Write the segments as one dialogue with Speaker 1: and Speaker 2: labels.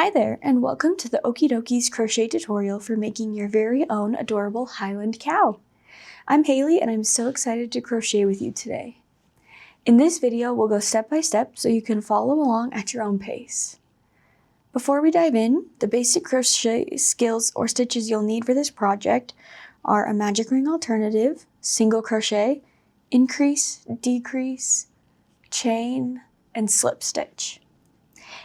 Speaker 1: Hi there, and welcome to the Okey's crochet tutorial for making your very own adorable Highland cow. I'm Haley, and I'm so excited to crochet with you today. In this video, we'll go step by step so you can follow along at your own pace. Before we dive in, the basic crochet skills or stitches you'll need for this project are a magic ring alternative, single crochet, increase, decrease, chain, and slip stitch.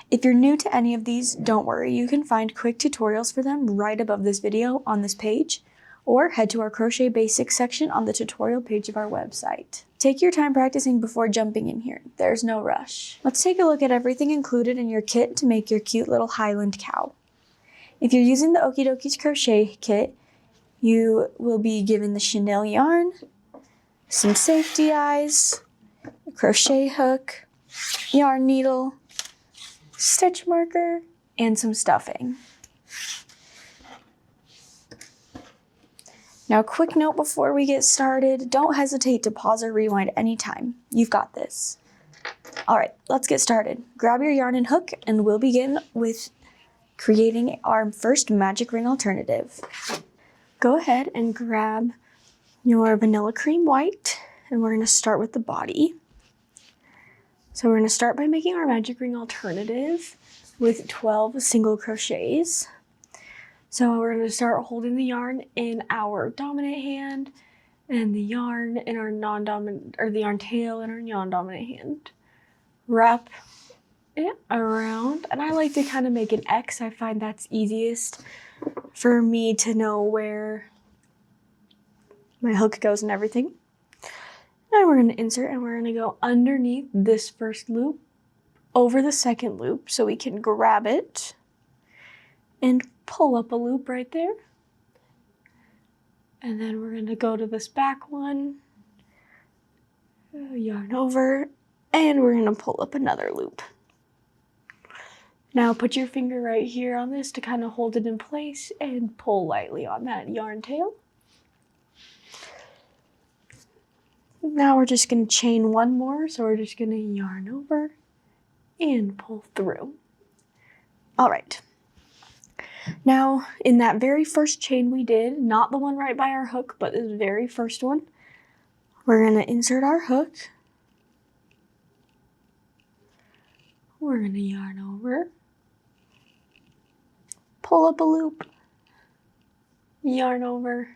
Speaker 1: If you're new to any of these, don't worry, you can find quick tutorials for them right above this video on this page, or head to our crochet basics section on the tutorial page of our website. Take your time practicing before jumping in here. There's no rush. Let's take a look at everything included in your kit to make your cute little Highland cow. If you're using the Okey's crochet kit, you will be given the chenille yarn, some safety eyes, a crochet hook, yarn needle, stitch marker, and some stuffing. Now, a quick note before we get started, don't hesitate to pause or rewind anytime. You've got this. All right, let's get started. Grab your yarn and hook, and we'll begin with creating our first magic ring alternative. Go ahead and grab your vanilla cream white, and we're gonna start with the body. So we're going to start by making our magic ring alternative with 12 single crochets. So we're going to start holding the yarn in our dominant hand and the yarn in our non-dominant, or the yarn tail in our non-dominant hand. Wrap it around, and I like to kind of make an X. I find that's easiest for me to know where my hook goes and everything. And we're going to insert, and we're going to go underneath this first loop over the second loop so we can grab it and pull up a loop right there. And then we're going to go to this back one, yarn over, and we're going to pull up another loop. Now put your finger right here on this to kind of hold it in place and pull lightly on that yarn tail. Now we're just going to chain one more, so we're just going to yarn over and pull through. All right. Now, in that very first chain we did, not the one right by our hook, but this very first one, we're going to insert our hook. We're going to yarn over, pull up a loop, yarn over,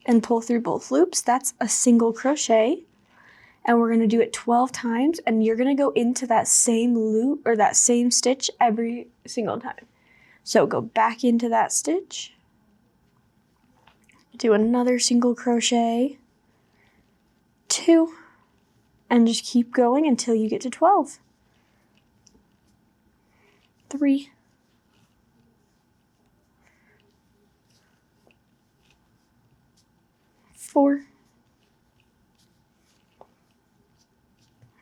Speaker 1: and pull through both loops. That's a single crochet, and we're going to do it 12 times, and you're going to go into that same loop or that same stitch every single time. So go back into that stitch, do another single crochet, 2, and just keep going until you get to 12. 3, 4,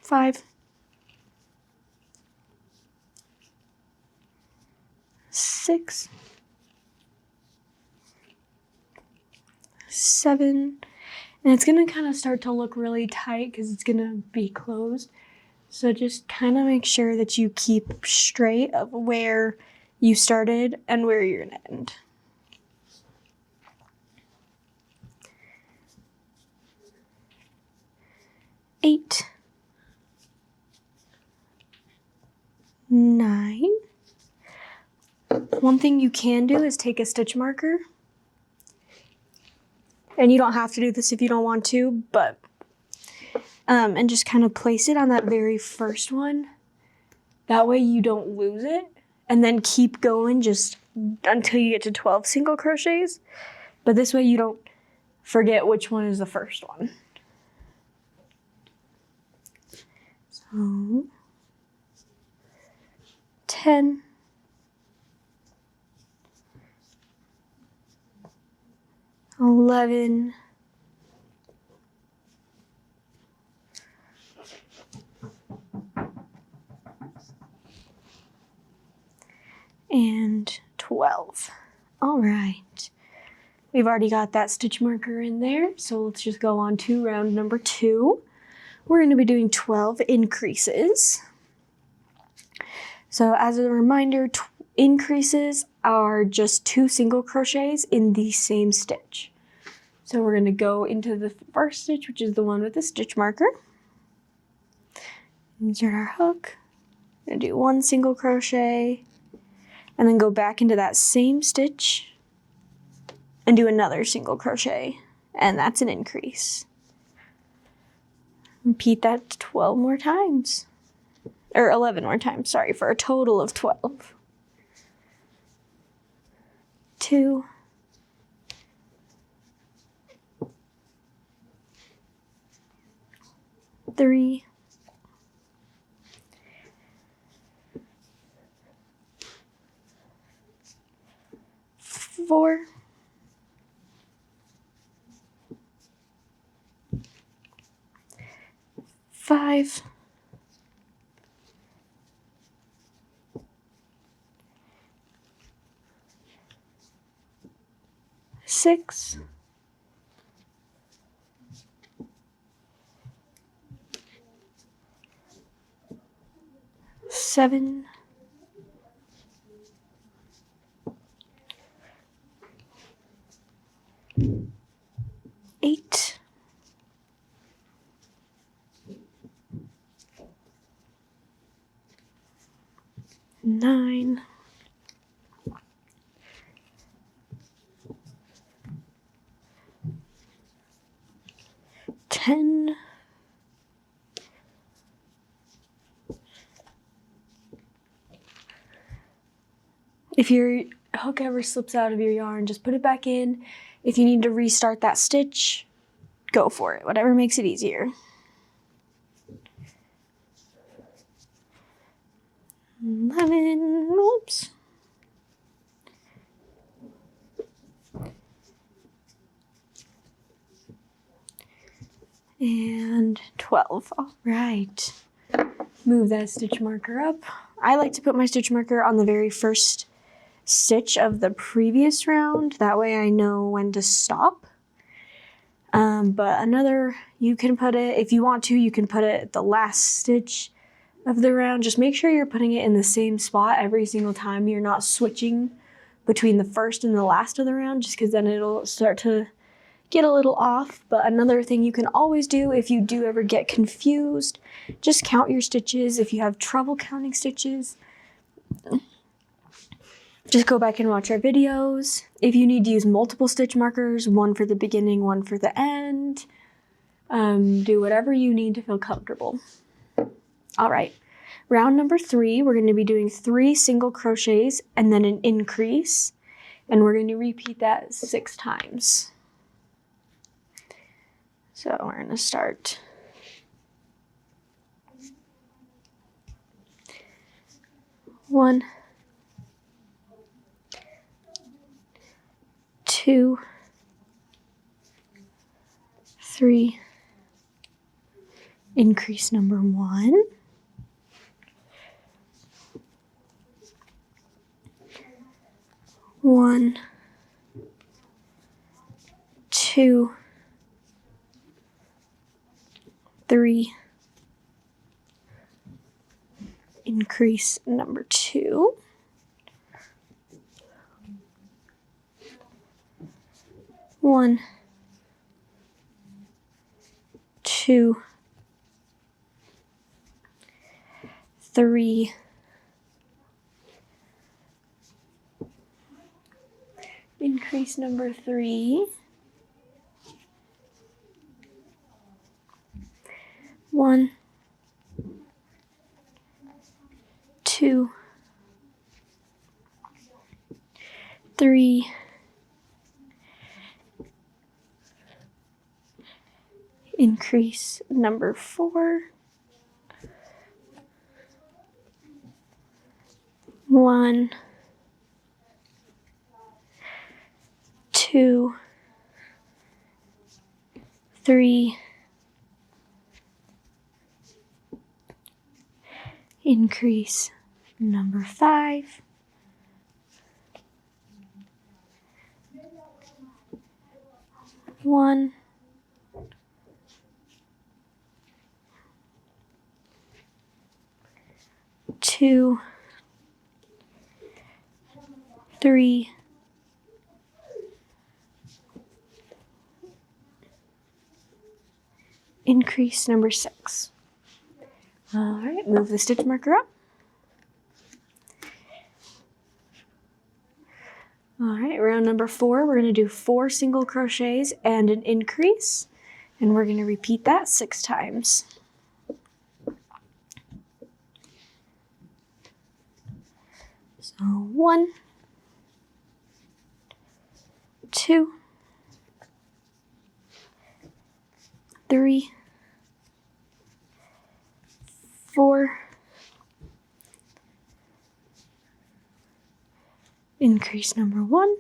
Speaker 1: 5, 6, 7, and it's going to kind of start to look really tight because it's going to be closed. So just kind of make sure that you keep straight of where you started and where you're going to end. 8, 9. One thing you can do is take a stitch marker, and you don't have to do this if you don't want to, but and just kind of place it on that very first one. That way you don't lose it, and then keep going just until you get to 12 single crochets. But this way you don't forget which one is the first one. So 10, 11, 12. All right. We've already got that stitch marker in there, so let's just go on to round number 2. We're going to be doing 12 increases. So as a reminder, increases are just 2 single crochets in the same stitch. So we're going to go into the first stitch, which is the one with the stitch marker. Insert our hook. I'm going to do 1 single crochet and then go back into that same stitch and do another single crochet, and that's an increase. Repeat that 12 more times, or 11 more times, sorry, for a total of 12. 2, 3, 4, 5, 6, 7, 8, 9, 10, 'If your hook ever slips out of your yarn, just put it back in. If you need to restart that stitch, go for it, whatever makes it easier. 11, oops. And 12, all right. Move that stitch marker up. I like to put my stitch marker on the very first stitch of the previous round. That way I know when to stop. But you can put it, if you want to, you can put it at the last stitch of the round. Just make sure you're putting it in the same spot every single time. You're not switching between the first and the last of the round, just because then it'll start to get a little off. But another thing you can always do if you do ever get confused, just count your stitches. If you have trouble counting stitches, just go back and watch our videos. If you need to use multiple stitch markers, one for the beginning, one for the end, do whatever you need to feel comfortable. All right, round number 3, we're going to be doing 3 single crochets and then an increase, and we're going to repeat that 6 times. So we're going to start. 1, 2, 3, increase number 1, 1, 2, 3, increase number 2, 1, 2, 3, increase number 3, 1, 2, 3, increase number 4, 1, 2, 3, increase number 5, 1, 2, 3, increase number 6. All right, move the stitch marker up. All right, round number 4, we're going to do 4 single crochets and an increase, and we're going to repeat that 6 times. So 1, 2, 3, 4, increase number 1,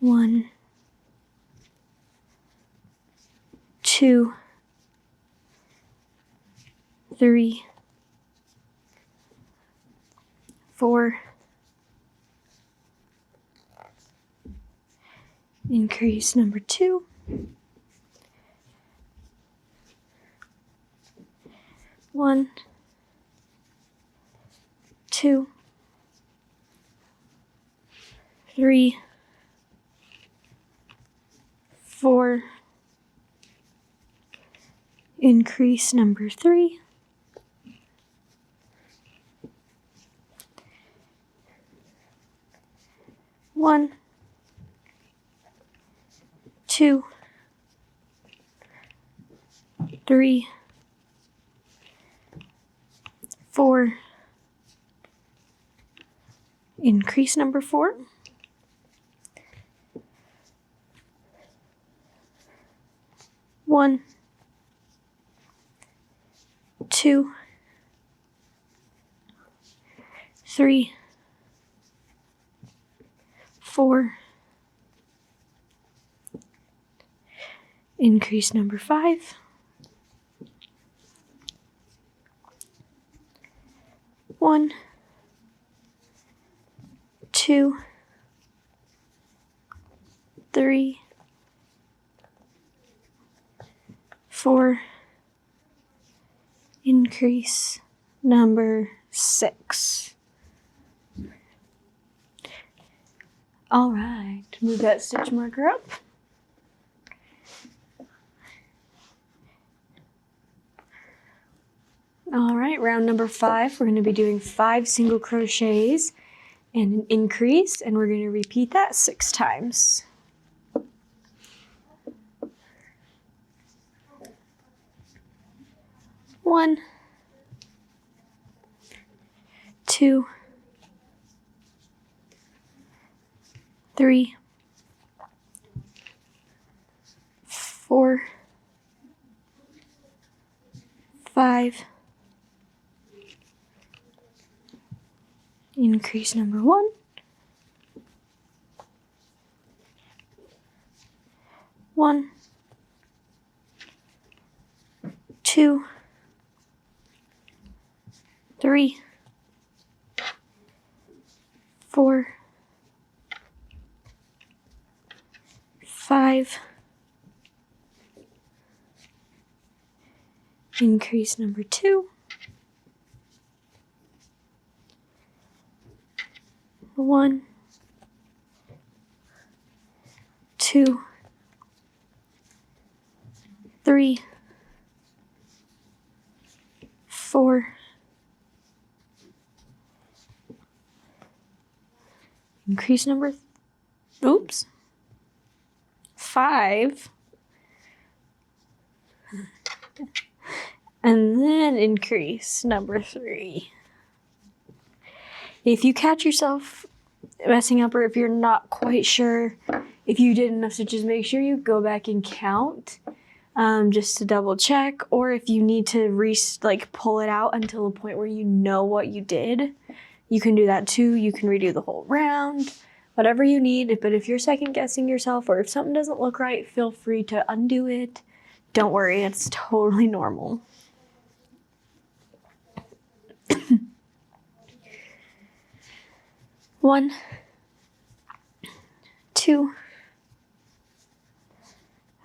Speaker 1: 1, 2, 3, 4, increase number 2, 1, 2, 3, 4, increase number 3, 1, 2, 3, 4, increase number 4, 1, 2, 3, 4, increase number 5, 1, 2, 3, 4, increase number 6. All right, move that stitch marker up. All right, round number 5, we're going to be doing 5 single crochets and an increase, and we're going to repeat that 6 times. One, 2, 3, 4, 5, increase number 1, 1, 2, 3, 4, 5, increase number 2, 1, 2, 3, 4, increase number 5, and then increase number 3. If you catch yourself messing up, or if you're not quite sure if you did enough stitches, make sure you go back and count just to double check, or if you need to pull it out until the point where you know what you did, you can do that too. You can redo the whole round, whatever you need. But if you're second guessing yourself, or if something doesn't look right, feel free to undo it. Don't worry, it's totally normal. One, 2,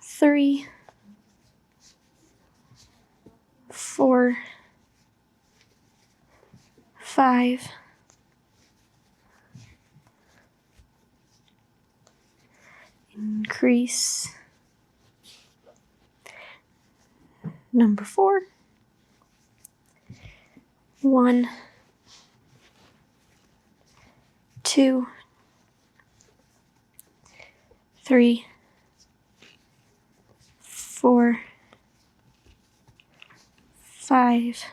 Speaker 1: 3, 4, 5, increase, number 4, 1, 2, 3, 4, 5,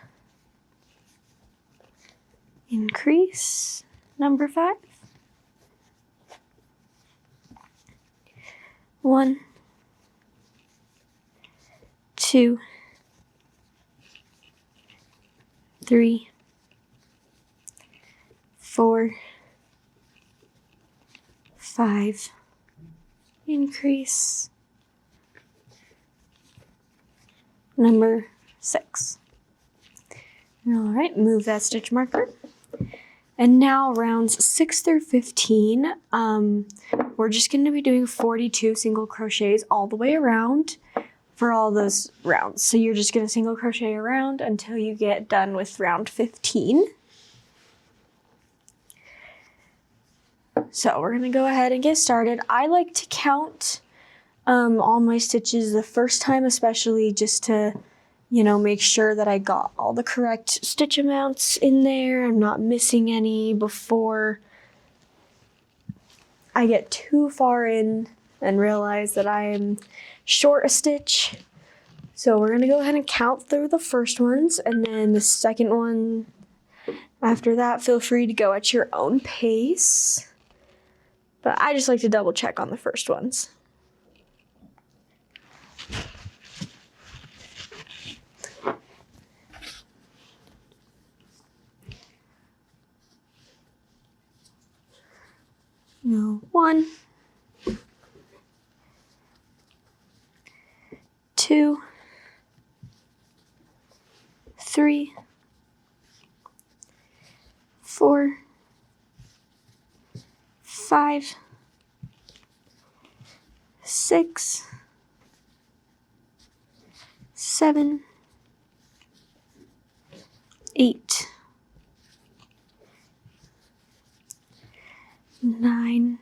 Speaker 1: increase, number 5, 1, 2, 3, 4, 5, increase, number 6. All right, move that stitch marker. And now rounds 6 through 15, we're just going to be doing 42 single crochets all the way around for all those rounds. So you're just going to single crochet around until you get done with round 15. So we're going to go ahead and get started. I like to count all my stitches the first time, especially just to, you know, make sure that I got all the correct stitch amounts in there. I'm not missing any before I get too far in and realize that I am short a stitch. So we're going to go ahead and count through the first ones, and then the second one after that, feel free to go at your own pace. But I just like to double check on the first ones. No, 1, 2, 3, 4, 5, 6, 7, 8, 9,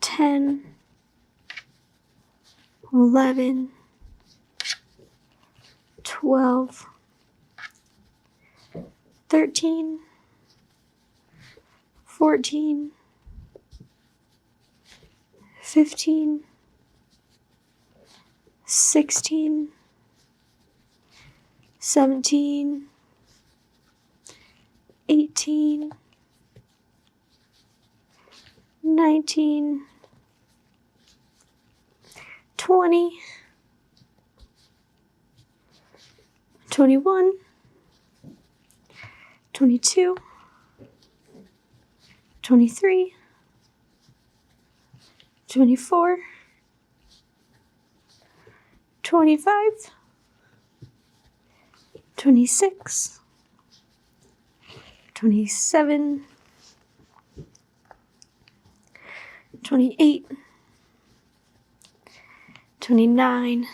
Speaker 1: 10, 11, 12, 13, 14, 15, 16, 17, 18, 19, 20, 21, 22, 23, 24, 25, 26, 27, 28, 29,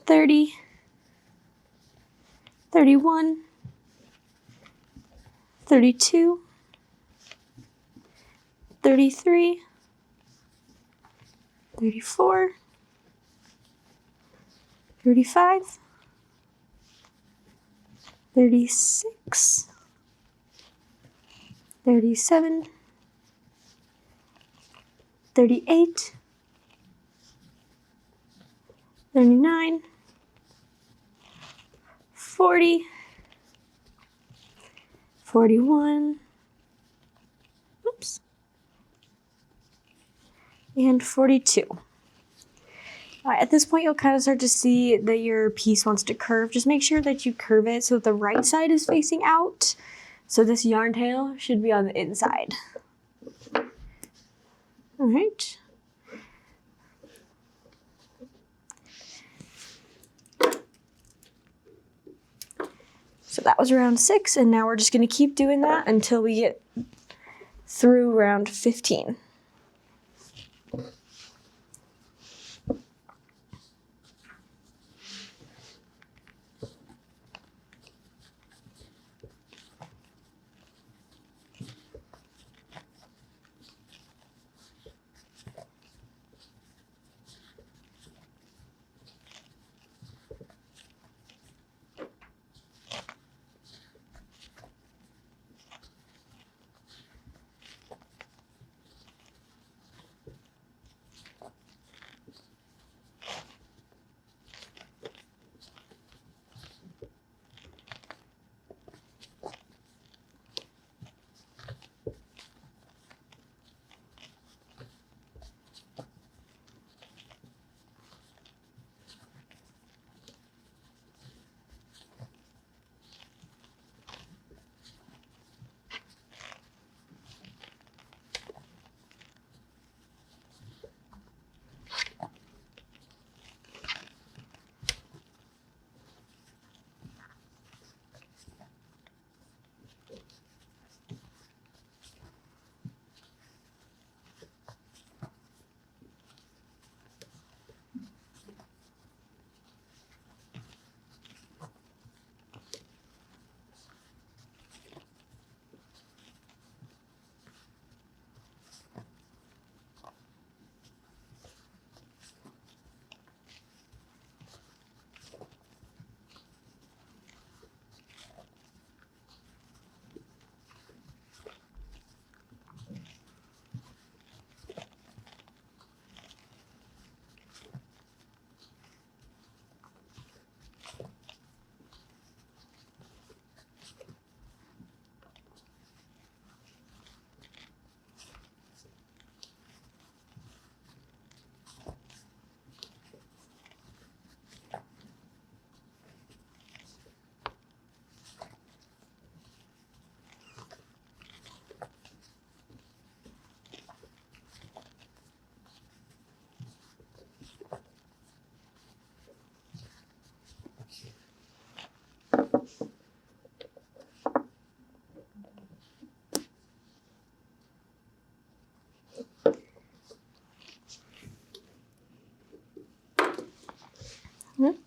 Speaker 1: 30, 31, 32, 33, 34, 35, 36, 37, 38, 39, 40, 41, oops, and 42. At this point, you'll kind of start to see that your piece wants to curve. Just make sure that you curve it so the right side is facing out. So this yarn tail should be on the inside. All right. So that was round 6, and now we're just going to keep doing that until we get through round 15.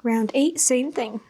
Speaker 1: Round 8, same thing.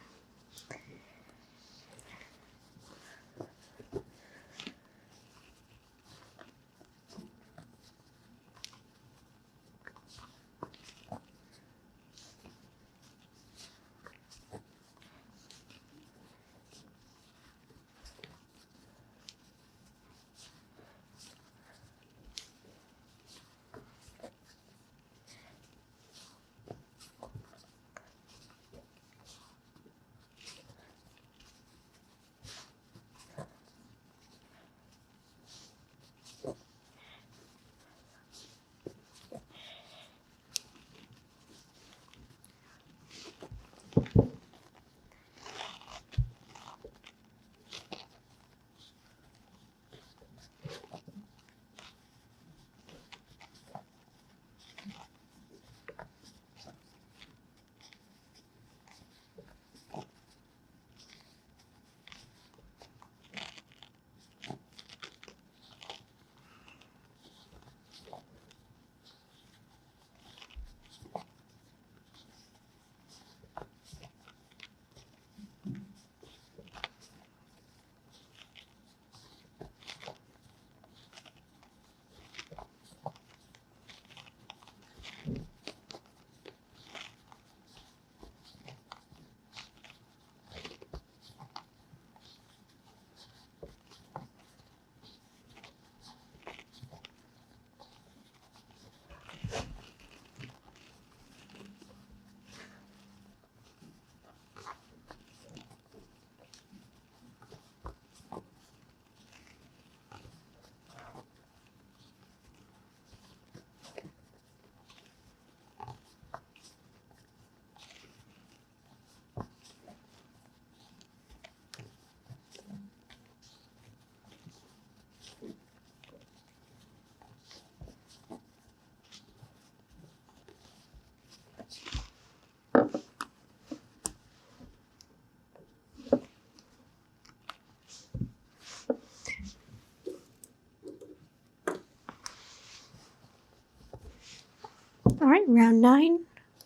Speaker 1: All right, round 9,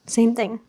Speaker 1: same thing.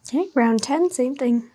Speaker 1: Okay, round 10, same thing.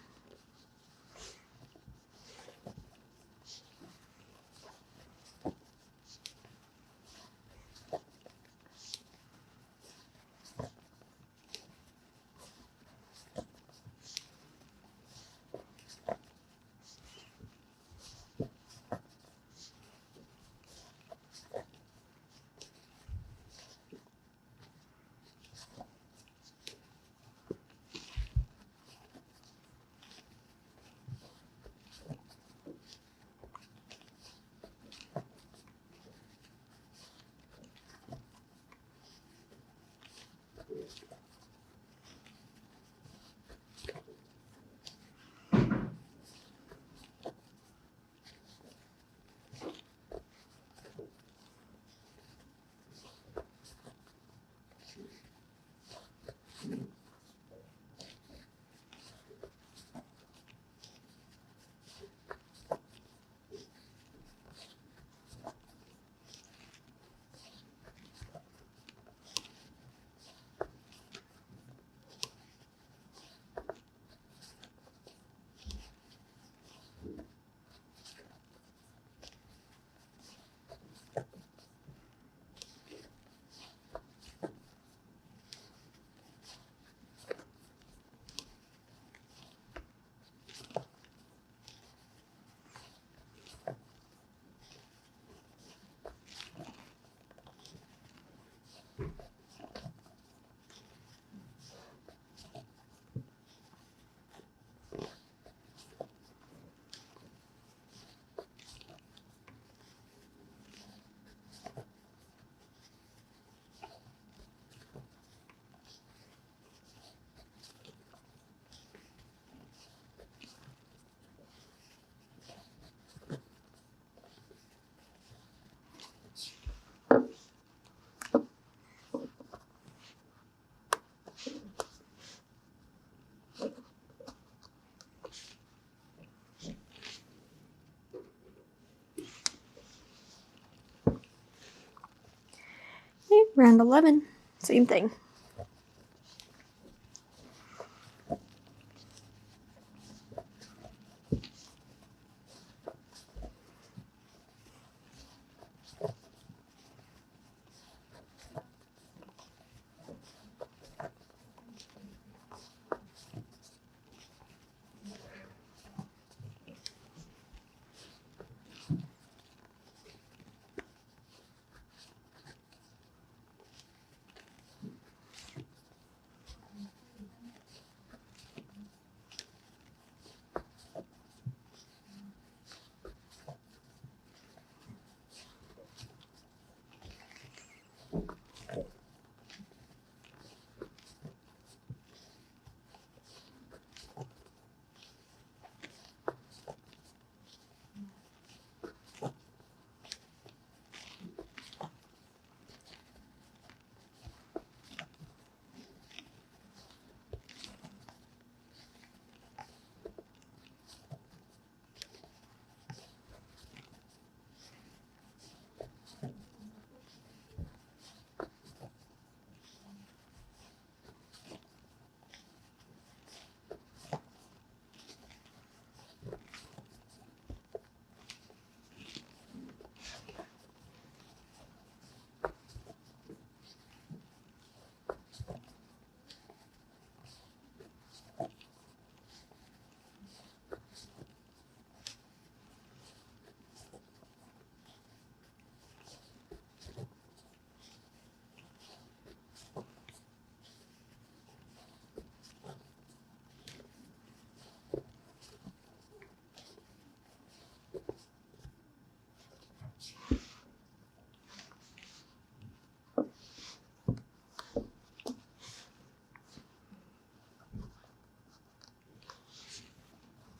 Speaker 1: Round 11, same thing.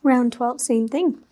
Speaker 1: Round 12, same thing.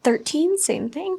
Speaker 1: "13, same thing.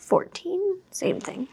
Speaker 1: 14, same thing.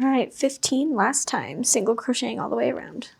Speaker 1: All right, 15 last time, single crocheting all the way around.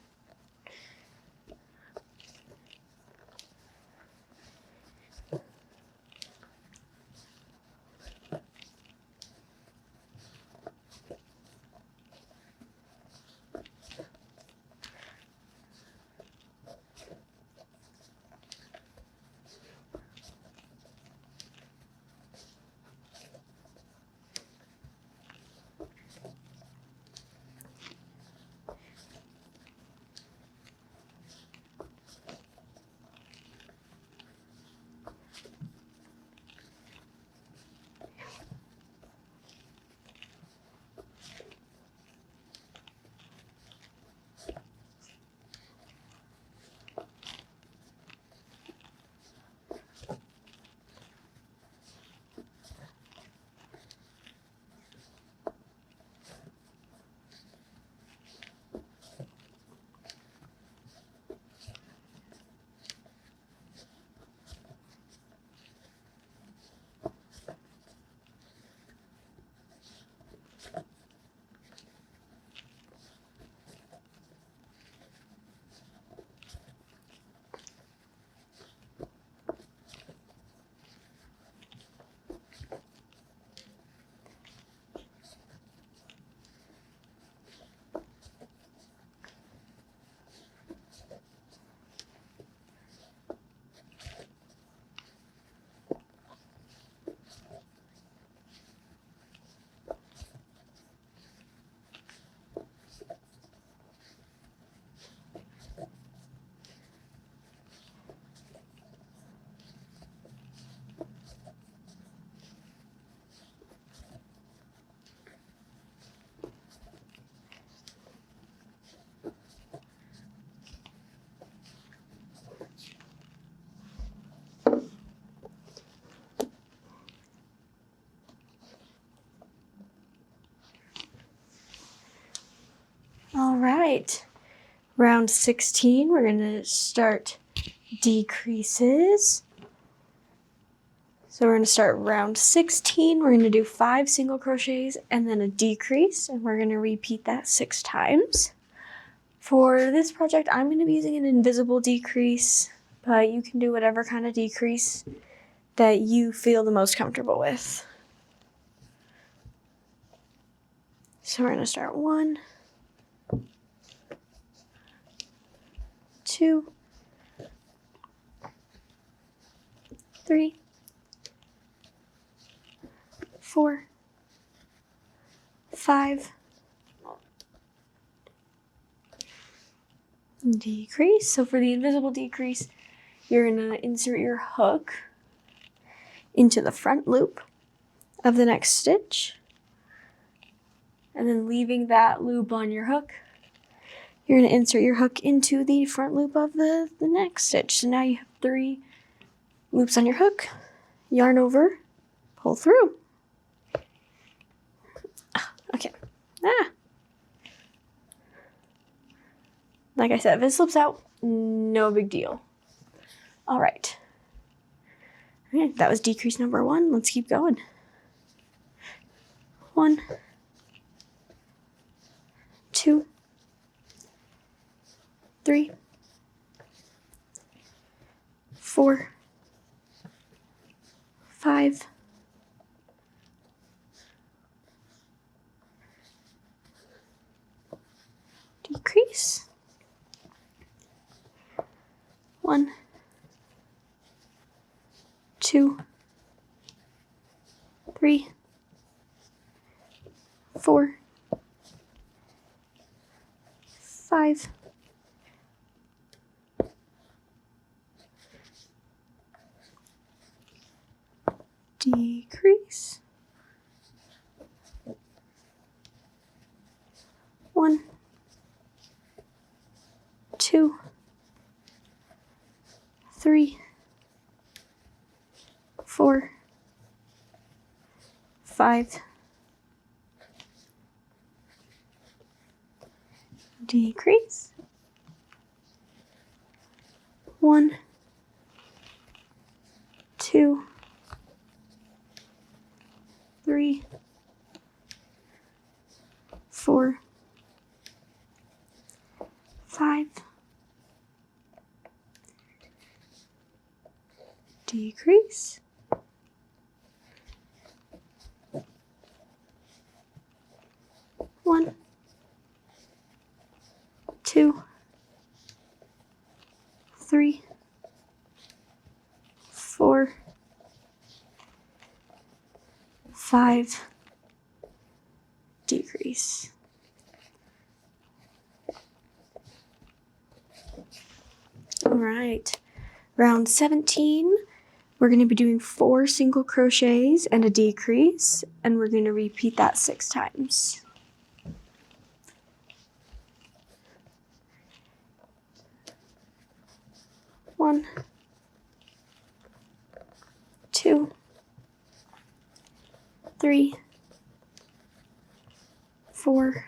Speaker 1: All right, round 16, we're going to start decreases. So we're going to start round 16, we're going to do 5 single crochets and then a decrease, and we're going to repeat that 6 times. For this project, I'm going to be using an invisible decrease, but you can do whatever kind of decrease that you feel the most comfortable with. So we're going to start 1, 2, 3, 4, 5, decrease. So for the invisible decrease, you're going to insert your hook into the front loop of the next stitch, and then leaving that loop on your hook, you're going to insert your hook into the front loop of the next stitch. So now you have 3 loops on your hook, yarn over, pull through. Okay. Like I said, if it slips out, no big deal. All right. Okay, that was decrease number 1. Let's keep going. 1, 2, 3, 4, 5, decrease. 1, 2, 3, 4, 5, decrease. 1, 2, 3, 4, 5, decrease. 1, 2, 3, 4, 5, decrease. 1, 2, 3, 4, 5, decrease. All right, round 17, we're going to be doing 4 single crochets and a decrease, and we're going to repeat that 6 times. One, 2, 3, 4,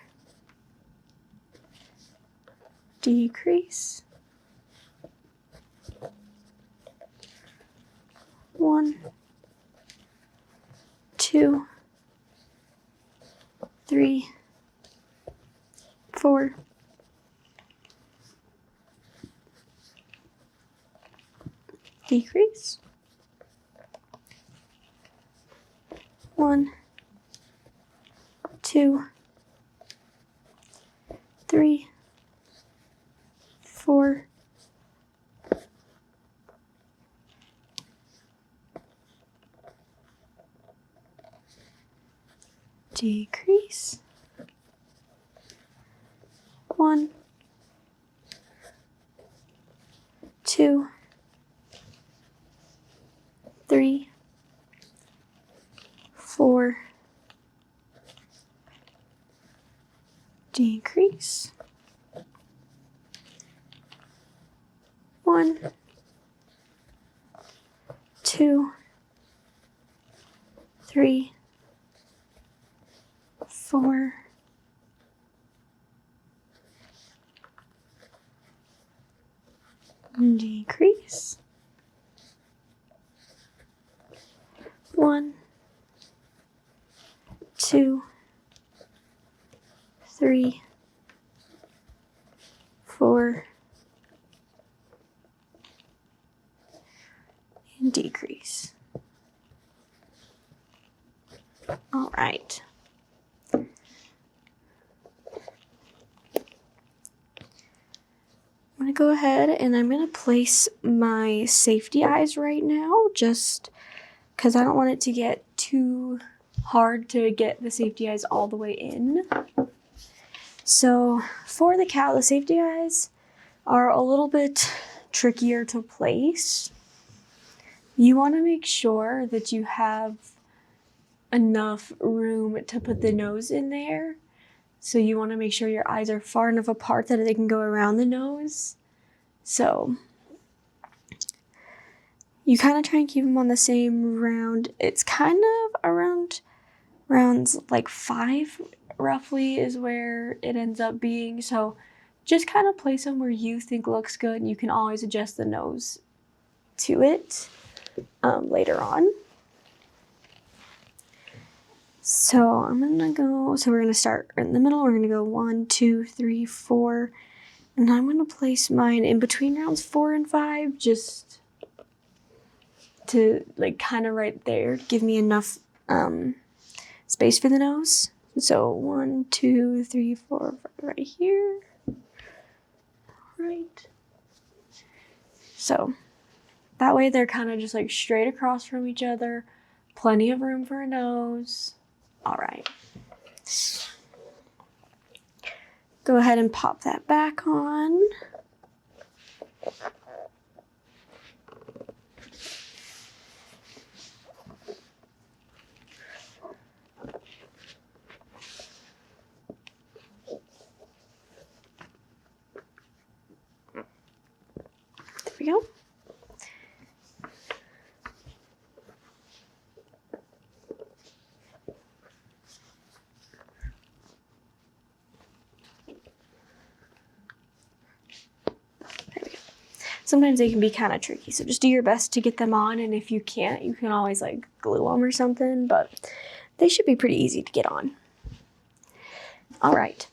Speaker 1: decrease. 1, 2, 3, 4, decrease. 1, 2, 3, 4, decrease. 1, 2, 3, 4, decrease. 1, 2, 3, 4, decrease. 1, 2, 3, 4, decrease. All right. I'm going to go ahead and I'm going to place my safety eyes right now, just because I don't want it to get too hard to get the safety eyes all the way in. So for the cow, the safety eyes are a little bit trickier to place. You want to make sure that you have enough room to put the nose in there. So you want to make sure your eyes are far enough apart that they can go around the nose. So you kind of try and keep them on the same round. It's kind of around rounds like 5 roughly is where it ends up being. So just kind of place them where you think looks good, and you can always adjust the nose to it later on. So I'm gonna go, so we're gonna start in the middle. We're gonna go 1, 2, 3, 4, and I'm gonna place mine in between rounds 4 and 5, just to like kind of right there, give me enough space for the nose. So 1, 2, 3, 4, 5 right here. Right. So that way they're kind of just like straight across from each other. Plenty of room for a nose. All right. Go ahead and pop that back on. There we go. Sometimes they can be kind of tricky, so just do your best to get them on, and if you can't, you can always like glue them or something, but they should be pretty easy to get on. All right,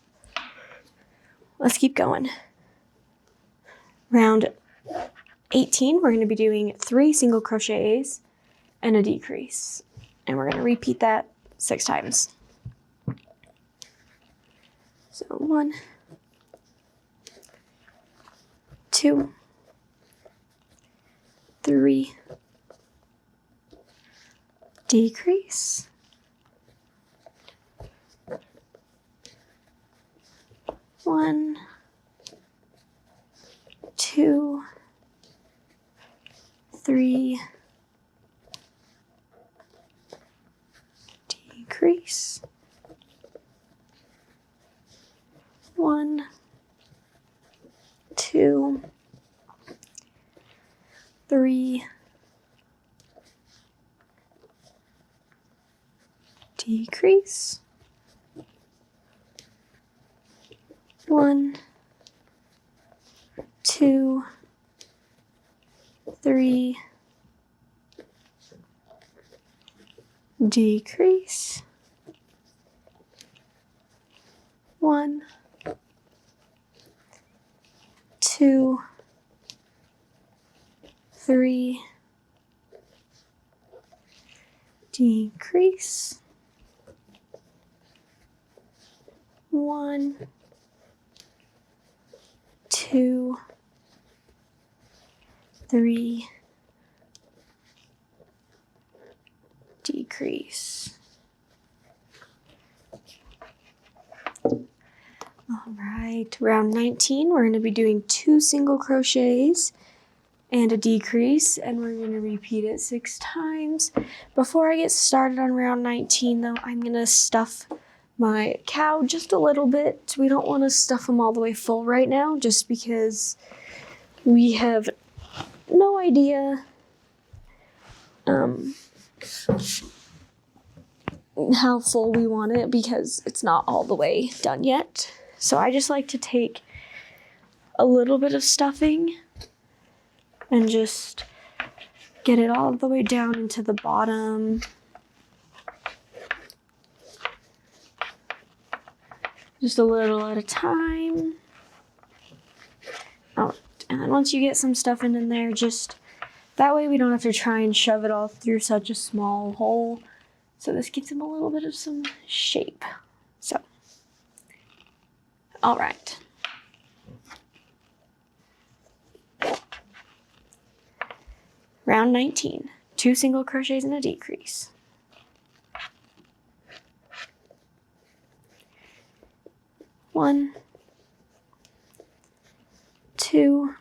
Speaker 1: let's keep going. Round 18, we're going to be doing 3 single crochets and a decrease, and we're going to repeat that 6 times. So 1, 2, 3, decrease, 1, 2, 3, decrease, 1, 2, 3, decrease, 1, 2, 3, decrease, 1, 2, 3, decrease, 1, 2, 3, decrease. All right, round 19, we're going to be doing 2 single crochets and a decrease, and we're going to repeat it 6 times. Before I get started on round 19 though, I'm going to stuff my cow just a little bit. We don't want to stuff them all the way full right now, just because we have no idea how full we want it, because it's not all the way done yet. So I just like to take a little bit of stuffing and just get it all the way down into the bottom. Just a little at a time. Oh, and then once you get some stuffing in there, just That way we don't have to try and shove it all through such a small hole. So this gives him a little bit of some shape. So, all right. Round 19, 2 single crochets and a decrease. 1, 2,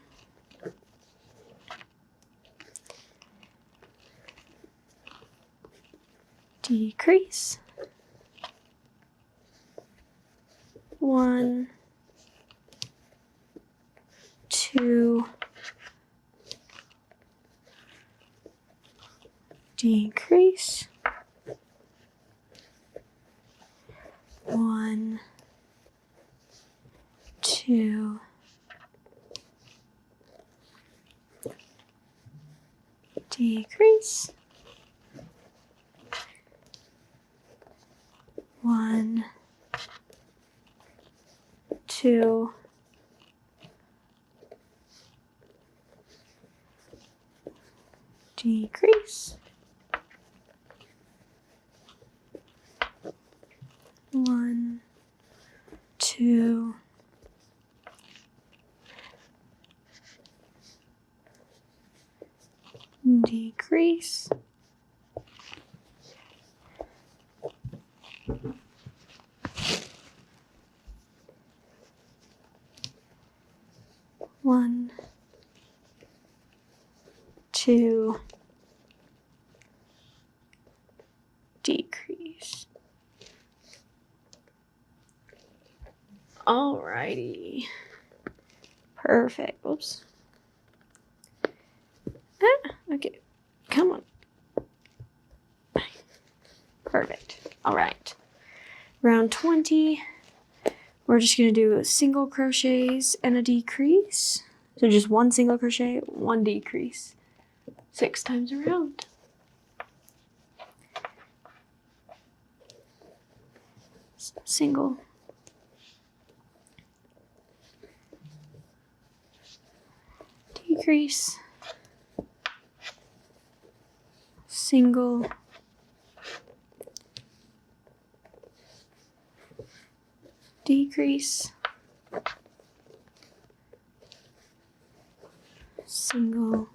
Speaker 1: decrease, 1, 2, decrease, 1, 2, decrease, 1, 2, decrease, 1, 2, decrease, 1, 2, decrease. Alrighty. Perfect. Whoops. Okay. Come on. Perfect. Alright. Round 20. We're just going to do single crochets and a decrease. So just 1 single crochet, 1 decrease. 6 times around. Single. Decrease. Single. Decrease. Single.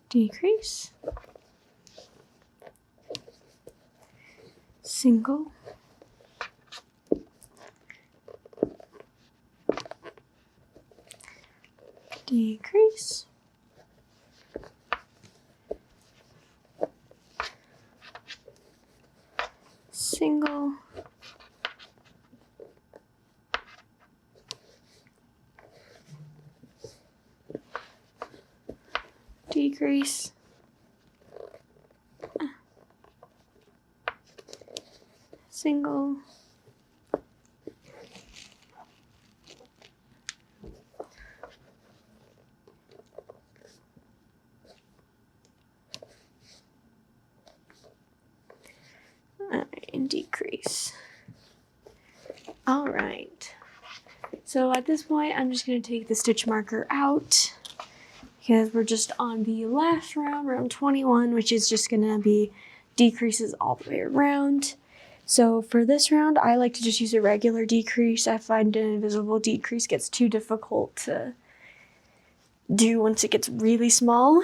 Speaker 1: Decrease. Single. Decrease. Single. Decrease. Single. And decrease. All right. So at this point, I'm just going to take the stitch marker out because we're just on the last round, round 21, which is just going to be decreases all the way around. So for this round, I like to just use a regular decrease. I find an invisible decrease gets too difficult to do once it gets really small.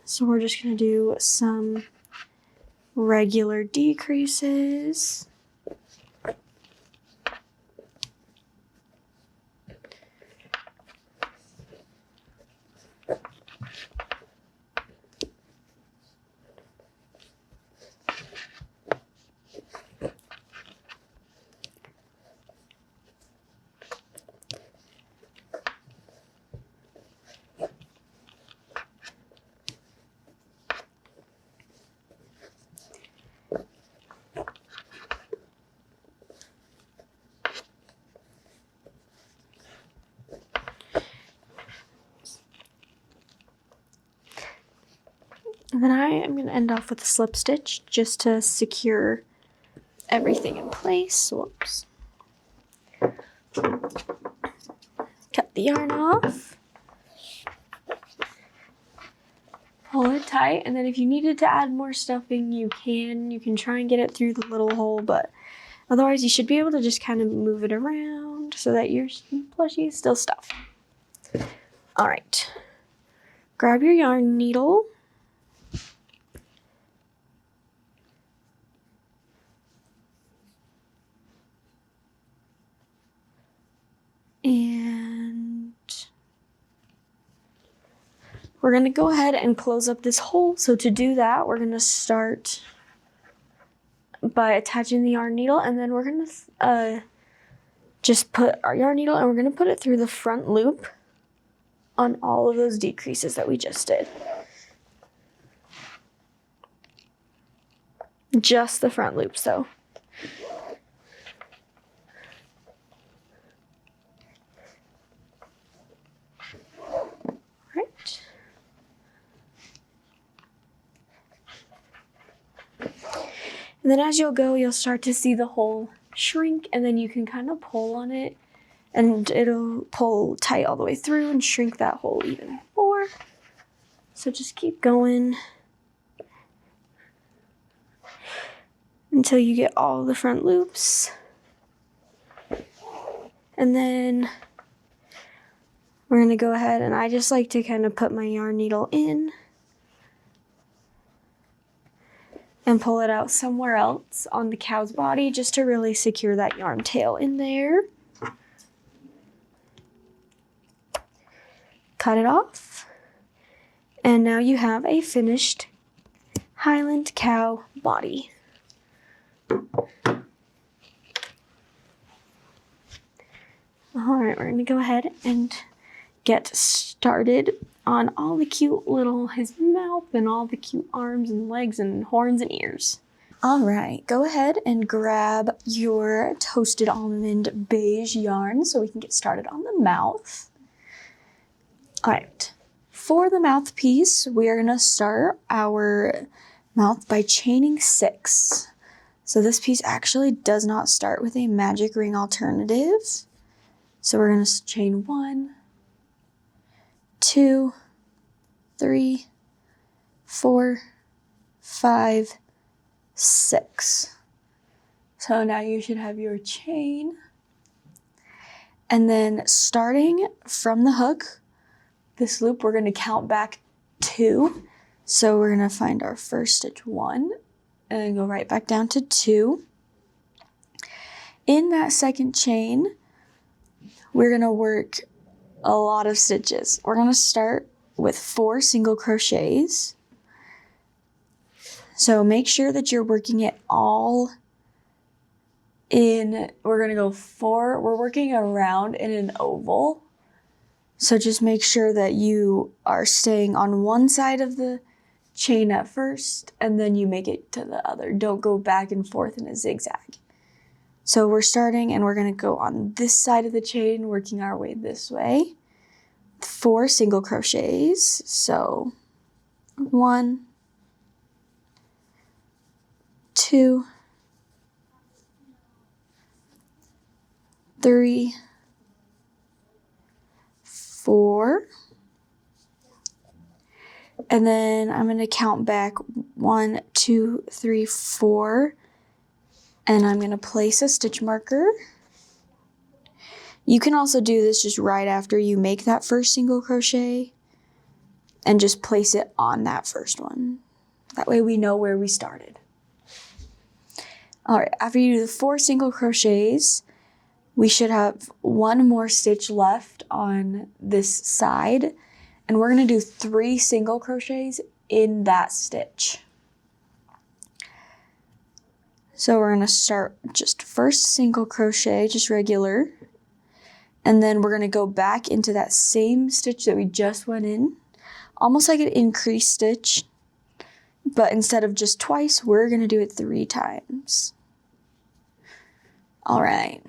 Speaker 1: So we're just going to do some regular decreases. And then I am going to end off with a slip stitch just to secure everything in place. Whoops. Cut the yarn off. Pull it tight, and then if you needed to add more stuffing, you can. You can try and get it through the little hole, but otherwise you should be able to just kind of move it around so that your plushie is still stuffed. All right. Grab your yarn needle. And we're going to go ahead and close up this hole. So to do that, we're going to start by attaching the yarn needle, and then we're going to just put our yarn needle and we're going to put it through the front loop on all of those decreases that we just did. Just the front loops though. Right. And then as you'll go, you'll start to see the hole shrink, and then you can kind of pull on it and it'll pull tight all the way through and shrink that hole even more. So just keep going until you get all the front loops. And then we're gonna go ahead, and I just like to kind of put my yarn needle in and pull it out somewhere else on the cow's body just to really secure that yarn tail in there. Cut it off. And now you have a finished Highland cow body. All right, we're gonna go ahead and get started on all the cute little, his mouth and all the cute arms and legs and horns and ears. All right, go ahead and grab your toasted almond beige yarn so we can get started on the mouth. All right, for the mouthpiece, we're gonna start our mouth by chaining 6. So this piece actually does not start with a magic ring alternative. So we're gonna chain 1, 2, 3, 4, 5, 6. So now you should have your chain. And then starting from the hook, this loop, we're going to count back 2. So we're going to find our first stitch 1 and then go right back down to 2. In that second chain, we're going to work a lot of stitches. We're going to start with 4 single crochets. So make sure that you're working it all in, we're going to go 4, we're working around in an oval. So just make sure that you are staying on one side of the chain at first, and then you make it to the other. Don't go back and forth in a zigzag. So we're starting, and we're going to go on this side of the chain, working our way this way. 4 single crochets. So 1, 2, 3, 4, and then I'm going to count back 1, 2, 3, 4, and I'm going to place a stitch marker. You can also do this just right after you make that first single crochet and just place it on that first one. That way we know where we started. All right, after you do the 4 single crochets, we should have 1 more stitch left on this side, and we're going to do 3 single crochets in that stitch. So we're going to start just first single crochet, just regular, and then we're going to go back into that same stitch that we just went in, almost like an increase stitch, but instead of just twice, we're going to do it 3 times. All right.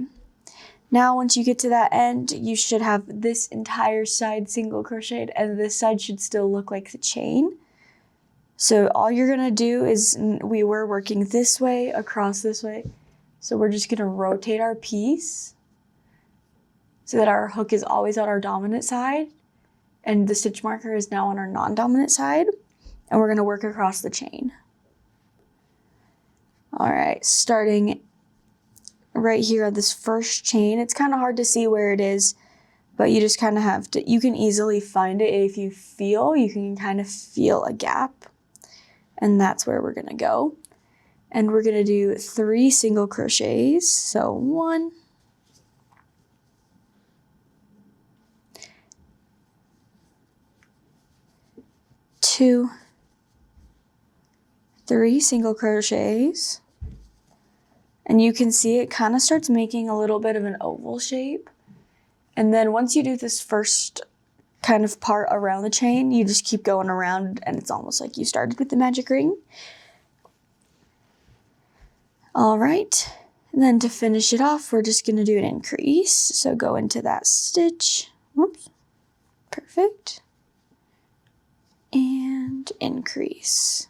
Speaker 1: Now, once you get to that end, you should have this entire side single crocheted, and this side should still look like the chain. So all you're gonna do is, we were working this way, across this way, So we're just gonna rotate our piece so that our hook is always on our dominant side and the stitch marker is now on our non-dominant side. And we're gonna work across the chain. All right, starting right here on this first chain. It's kind of hard to see where it is, but you just kind of have to, you can easily find it if you can kind of feel a gap. And that's where we're gonna go. And we're gonna do 3 single crochets. So 1, 2, 3 single crochets. And you can see it kind of starts making a little bit of an oval shape. And then once you do this first kind of part around the chain, you just keep going around and it's almost like you started with the magic ring. All right, and then to finish it off, we're just gonna do an increase. So go into that stitch, whoops, perfect, and increase.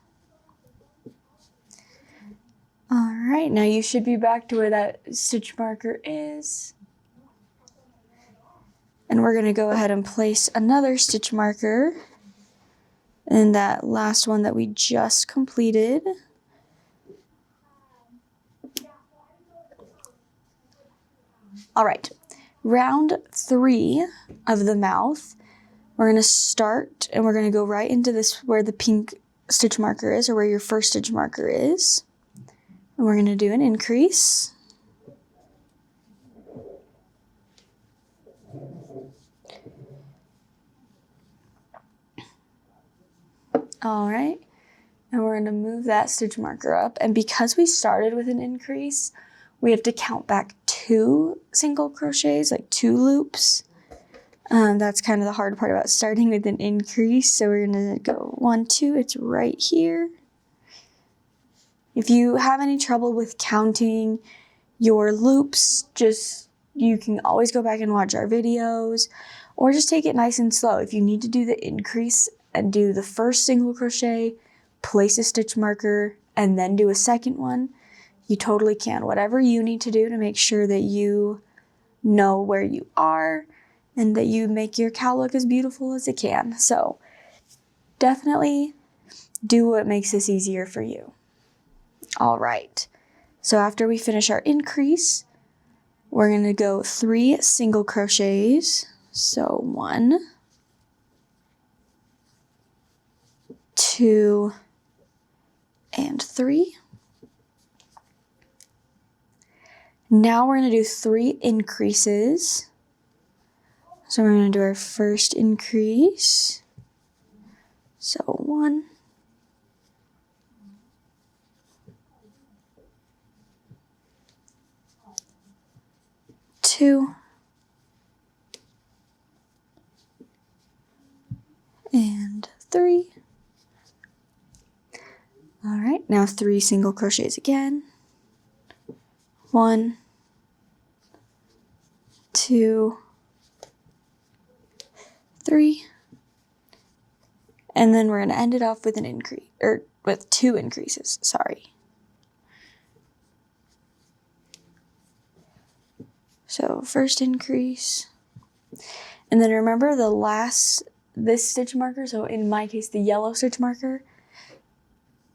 Speaker 1: All right, now you should be back to where that stitch marker is. And we're gonna go ahead and place another stitch marker in that last one that we just completed. All right, round 3 of the mouth, we're gonna start and we're gonna go right into this where the pink stitch marker is, or where your first stitch marker is. And we're gonna do an increase. All right, and we're gonna move that stitch marker up. And because we started with an increase, we have to count back 2 single crochets, like 2 loops. That's kind of the hard part about starting with an increase. So we're gonna go 1, 2, it's right here. If you have any trouble with counting your loops, you can always go back and watch our videos, or just take it nice and slow. If you need to do the increase and do the first single crochet, place a stitch marker, and then do a second one, you totally can. Whatever you need to do to make sure that you know where you are and that you make your cow look as beautiful as it can. So definitely do what makes this easier for you. All right, so after we finish our increase, we're gonna go 3 single crochets. So 1, 2, and 3. Now we're gonna do 3 increases. So we're gonna do our first increase. So 1, 2, and 3. All right, now 3 single crochets again. 1, 2, 3. And then we're gonna end it off with an increase, or with 2 increases, sorry. So first increase, and then remember this stitch marker, so in my case, the yellow stitch marker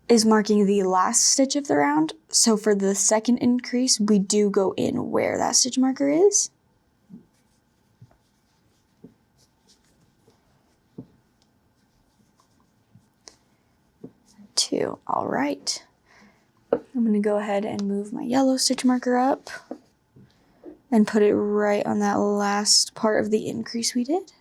Speaker 1: is marking the last stitch of the round. So for the second increase, we do go in where that stitch marker is. Two, all right. I'm gonna go ahead and move my yellow stitch marker up and put it right on that last part of the increase we did.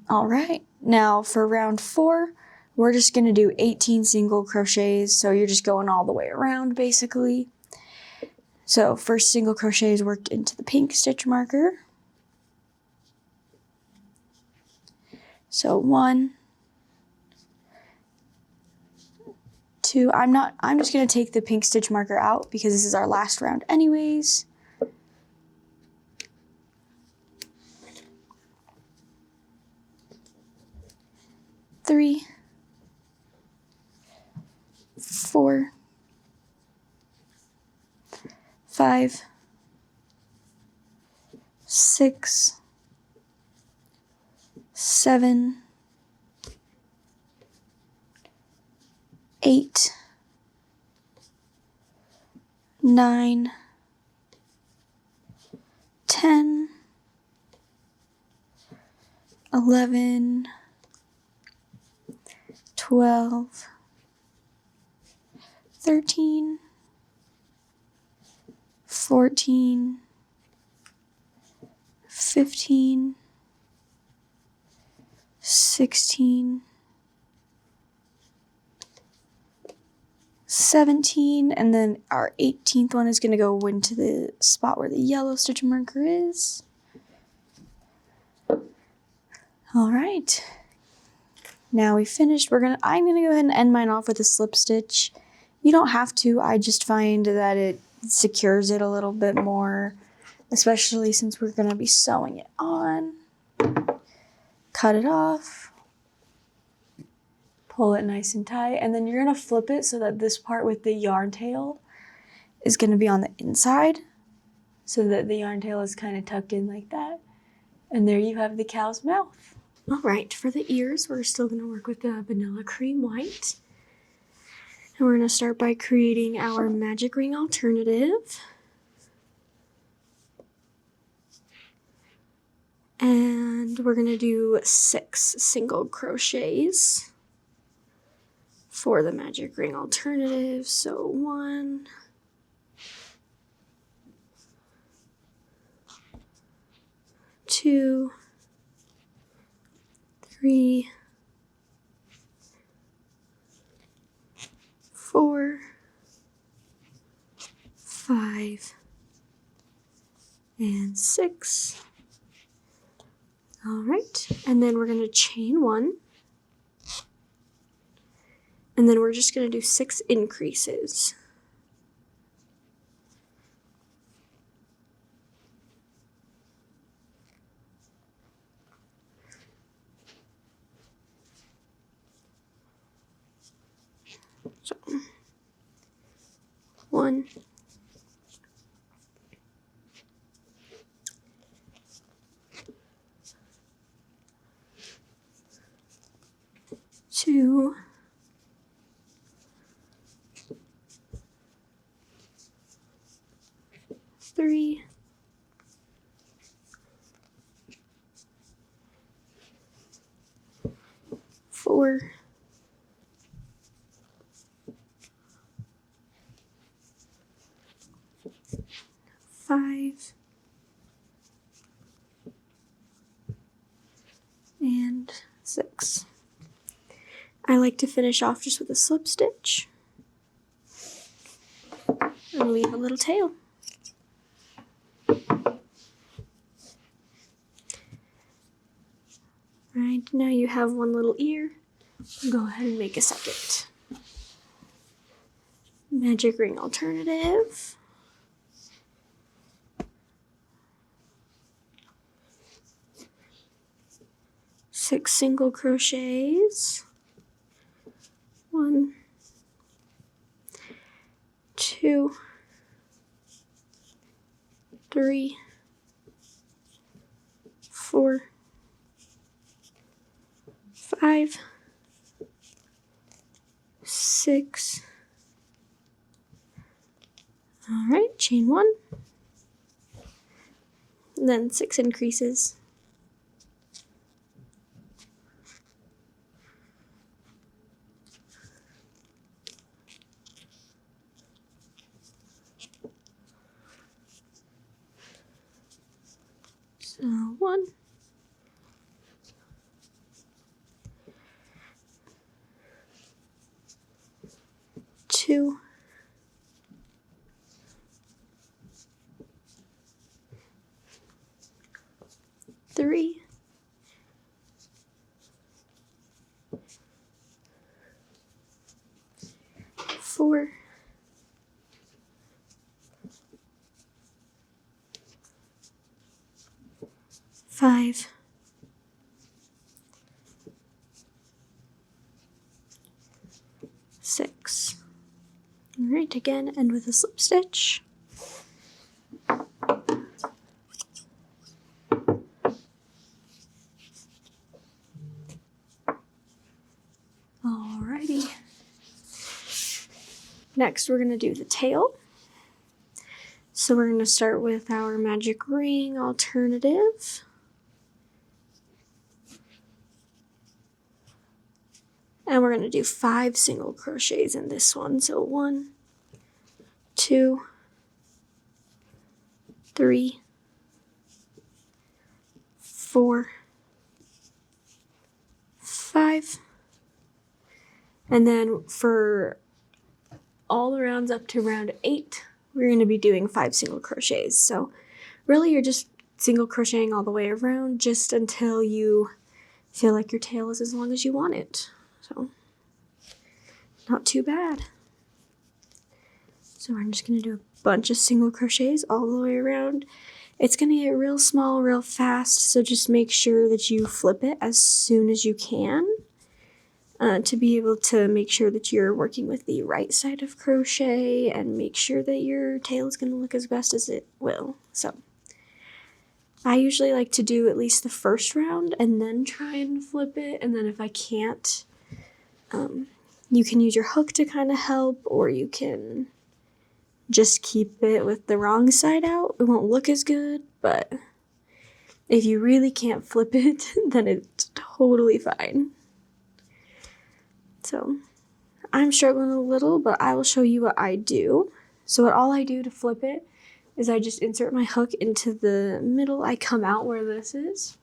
Speaker 1: All right, now for round 4, we're just gonna do 18 single crochets. So you're just going all the way around basically. So first single crochet is worked into the pink stitch marker. So 1, 2, I'm just gonna take the pink stitch marker out because this is our last round anyways. 3, 4, 5, 6, 7, 8, 9, 10, 11, 12, 13, 14, 15, 16, 17, and then our 18th one is going to go into the spot where the yellow stitch marker is. All right. Now we finished. I'm gonna go ahead and end mine off with a slip stitch. You don't have to. I just find that it secures it a little bit more, especially since we're gonna be sewing it on. Cut it off. Pull it nice and tight, and then you're gonna flip it so that this part with the yarn tail is gonna be on the inside, so that the yarn tail is kind of tucked in like that. And there you have the cow's mouth. All right, for the ears, we're still gonna work with the vanilla cream white. And we're gonna start by creating our magic ring alternative. And we're gonna do 6 single crochets for the magic ring alternative. So 1, 2, 3, 4, 5, and 6. All right, and then we're going to chain 1, and then we're just going to do 6 increases. So 1, 2, 3, 4, 5, and 6. I like to finish off just with a slip stitch and leave a little tail. Alright, now you have one little ear. Go ahead and make a second. Magic ring alternative. Six single crochets. 1, 2, 3, 4, 5, 6. All right, chain 1, and then 6 increases. So 1, 2, 3, 4, 5, 6. All right, again, end with a slip stitch. Alrighty. Next, we're going to do the tail. So we're going to start with our magic ring alternative. And we're going to do 5 single crochets in this one. So 1, 2, 3, 4, 5. And then for all the rounds up to round 8, we're going to be doing 5 single crochets. So really you're just single crocheting all the way around just until you feel like your tail is as long as you want it. So not too bad. So I'm just going to do a bunch of single crochets all the way around. It's going to get real small real fast, so just make sure that you flip it as soon as you can. To be able to make sure that you're working with the right side of crochet and make sure that your tail is going to look as best as it will. So I usually like to do at least the first round and then try and flip it, and then if I can't, you can use your hook to kind of help, or you can just keep it with the wrong side out. It won't look as good, but if you really can't flip it, then it's totally fine. So I'm struggling a little, but I will show you what I do. So all I do to flip it is I just insert my hook into the middle. I come out where this is,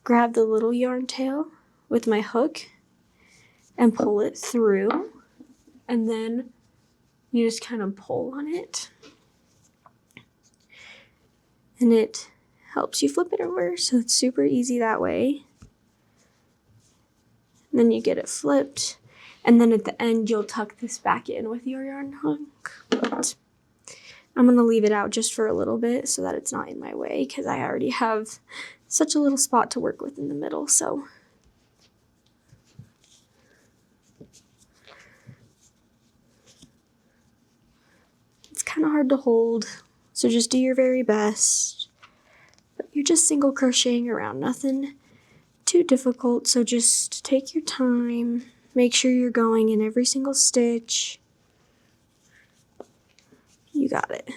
Speaker 1: grab the little yarn tail with my hook and pull it through, and then you just kind of pull on it and it helps you flip it over, so it's super easy that way. And then you get it flipped, and then at the end you'll tuck this back in with your yarn hook. But I'm going to leave it out just for a little bit so that it's not in my way, because I already have such a little spot to work with in the middle. So it's kind of hard to hold, so just do your very best. But you're just single crocheting around, nothing too difficult, so just take your time. Make sure you're going in every single stitch. You got it.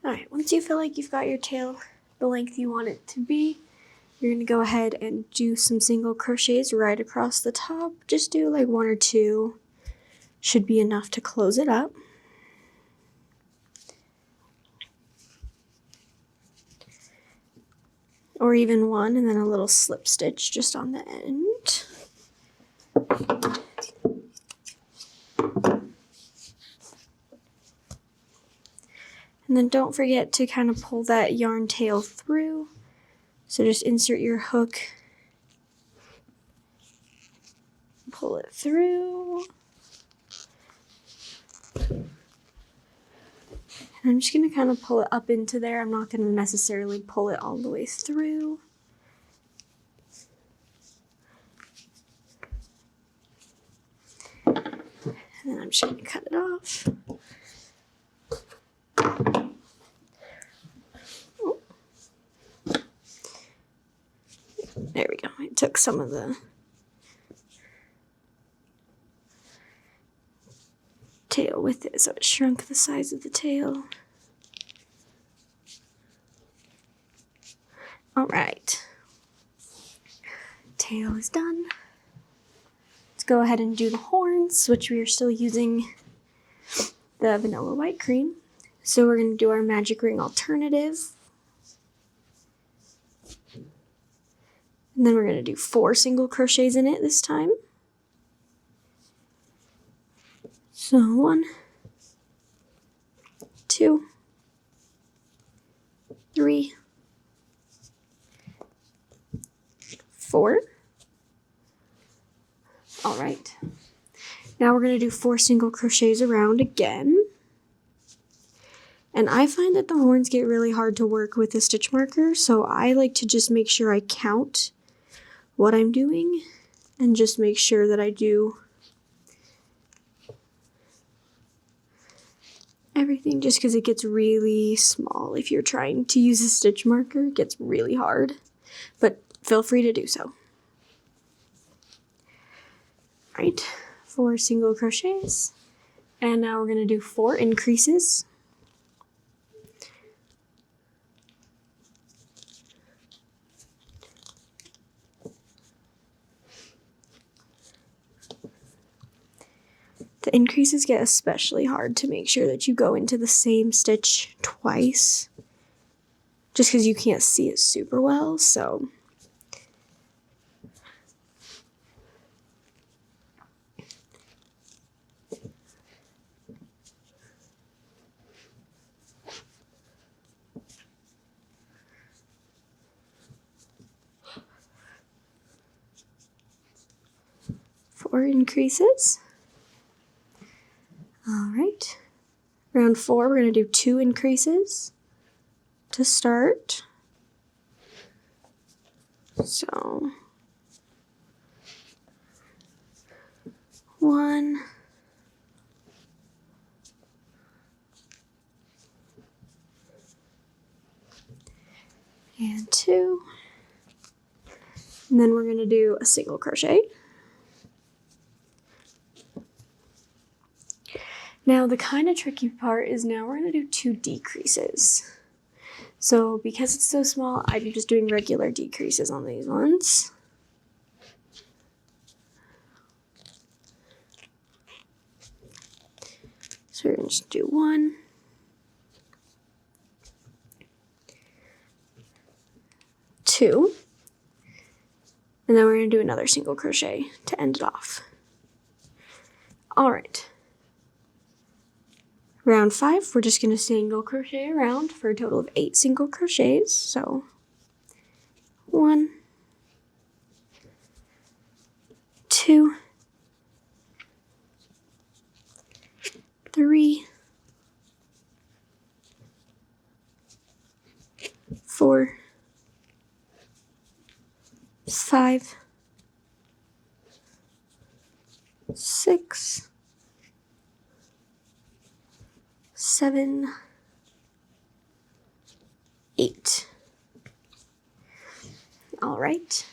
Speaker 1: Alright, once you feel like you've got your tail the length you want it to be, you're going to go ahead and do some single crochets right across the top. Just do like 1 or 2. Should be enough to close it up. or even one, and then a little slip stitch just on the end. And then don't forget to kind of pull that yarn tail through. So just insert your hook, pull it through. And I'm just going to kind of pull it up into there. I'm not going to necessarily pull it all the way through. And then I'm just going to cut it off. There we go. I took some of the tail with it, so it shrunk the size of the tail. All right. Tail is done. Let's go ahead and do the horns, which we are still using the vanilla white cream. So we're going to do our magic ring alternative. And then we're going to do 4 single crochets in it this time. So 1, 2, 3, 4. All right. Now we're going to do 4 single crochets around again. And I find that the horns get really hard to work with a stitch marker, so I like to just make sure I count what I'm doing and just make sure that I do everything, just because it gets really small. If you're trying to use a stitch marker, it gets really hard, but feel free to do so. All right, 4 single crochets, and now we're going to do 4 increases. The increases get especially hard to make sure that you go into the same stitch twice, just because you can't see it super well, so. Four increases. All right, round 4, we're going to do 2 increases to start. So 1, and 2, and then we're going to do a single crochet. Now the kind of tricky part is now we're going to do 2 decreases. So because it's so small, I'm just doing regular decreases on these ones. So we're going to just do 1, 2, and then we're going to do another single crochet to end it off. All right. Round 5, we're just going to single crochet around for a total of 8 single crochets. So 1, 2, 3, 4, 5, 6, 7, 8. All right.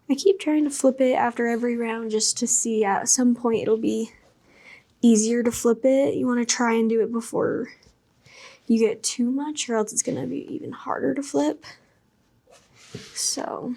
Speaker 1: I keep trying to flip it after every round just to see at some point it'll be easier to flip it. You want to try and do it before you get too much, or else it's going to be even harder to flip. So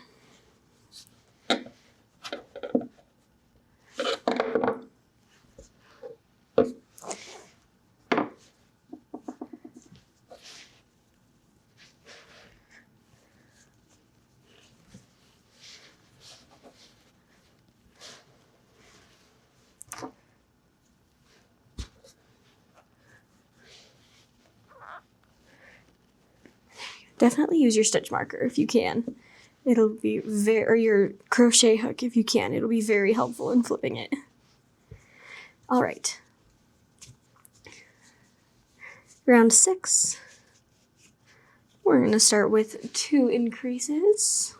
Speaker 1: Definitely use your stitch marker if you can. It'll be or your crochet hook if you can. It'll be very helpful in flipping it. All right. Round 6. We're going to start with 2 increases.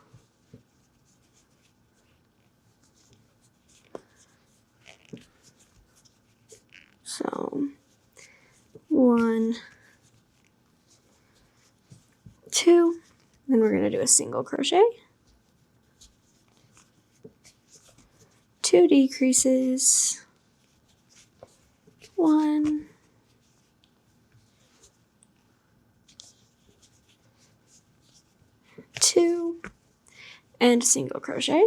Speaker 1: So 1, 2, then we're going to do a single crochet, 2 decreases, 1, 2, and a single crochet.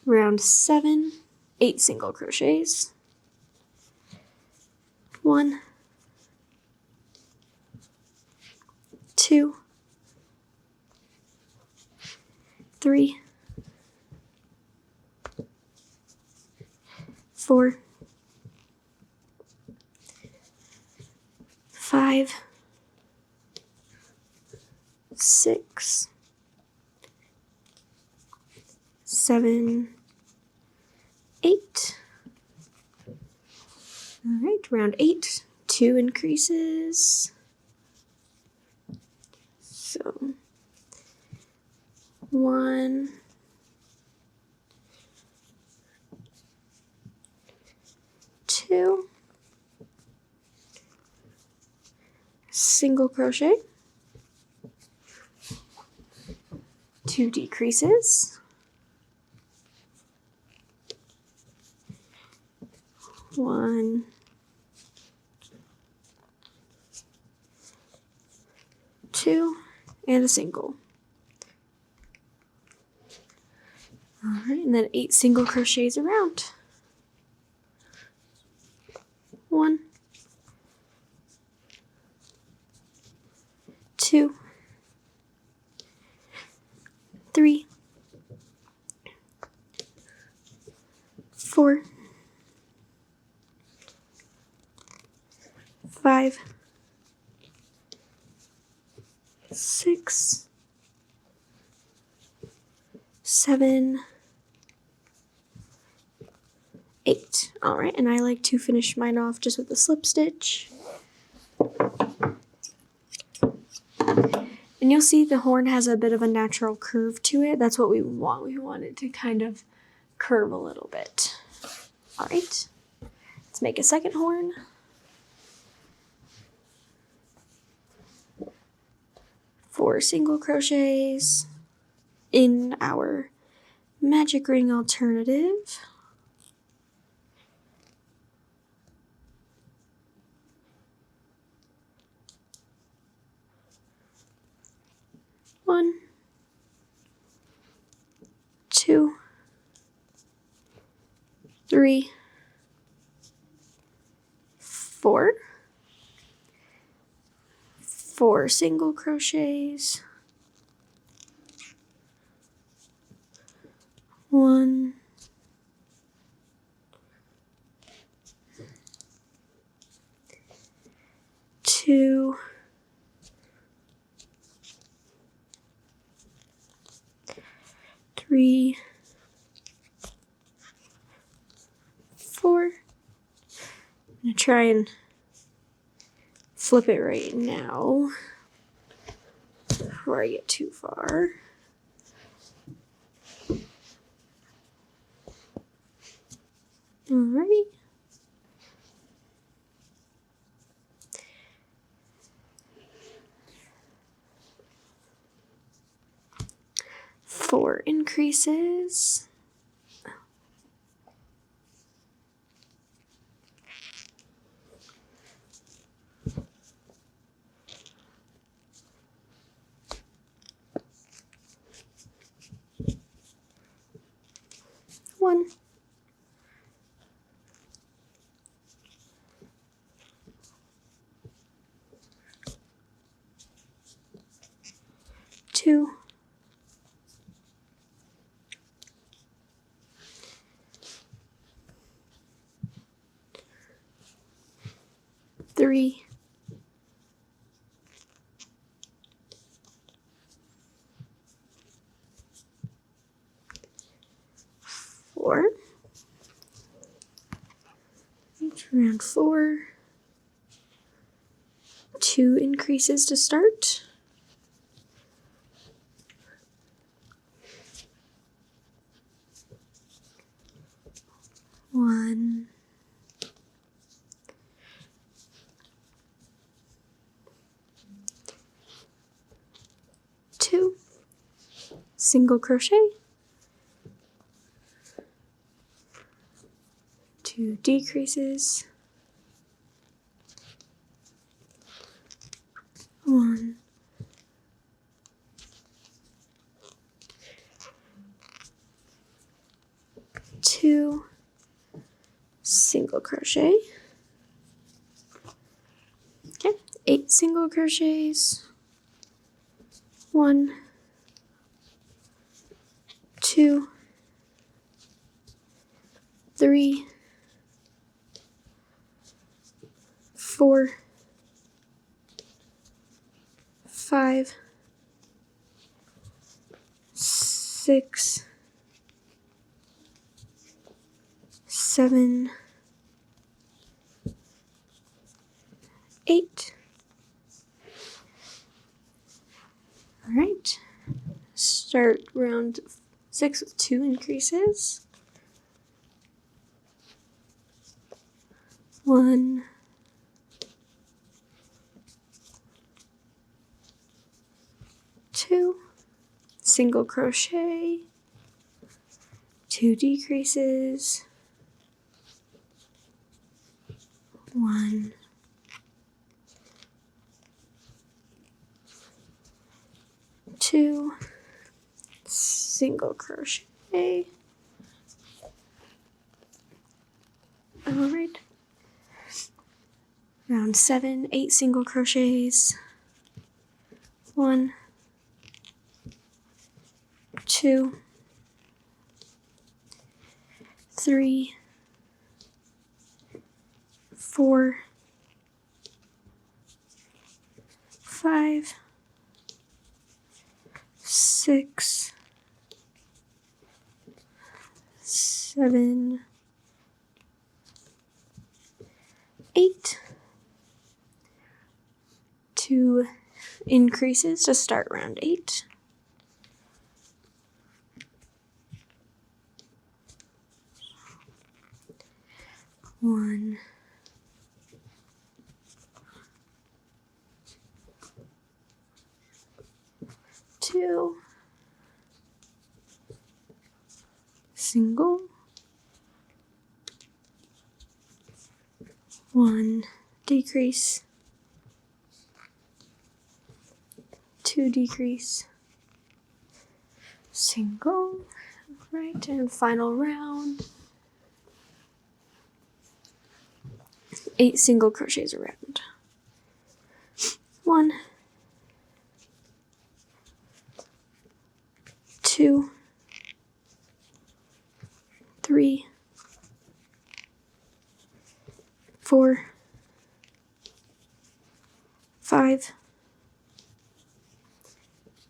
Speaker 1: Round 7, 8 single crochets, 1, 2, 3, 4, 5, 6, 7, 8. All right, round 8, 2 increases. So 1, 2, single crochet, 2 decreases, 1, 2, and a single. All right, and then 8 single crochets around. 1, 2, 3, 4, 5, 6, 7, 8. All right, and I like to finish mine off just with a slip stitch. And you'll see the horn has a bit of a natural curve to it. That's what we want. We want it to kind of curve a little bit. All right, let's make a second horn. Four single crochets in our magic ring alternative. One, 2, 3, 4. 4 single crochets. 1, 2, 3, 4. I'm going to try and flip it right now before I get too far. Alrighty. Four increases. One, 2, 3, round 4, 2 increases to start. 1, 2, single crochet, 2 decreases, 1, 2, single crochet. Okay, 8 single crochets, 1, 2, 3, 4, 5, 6, 7, 8. All right, start round 6 with 2 increases. 1, 2, single crochet, 2 decreases, 1, 2, single crochet. All right. Round 7, 8 single crochets. 1, 2, 3, 4, 5, 6, 7, 8. 2 increases to start round 8. 1, 2, single, 1 decrease, 2 decrease, single, right, and final round. 8 single crochets around. 1, 2, 3, 4, 5,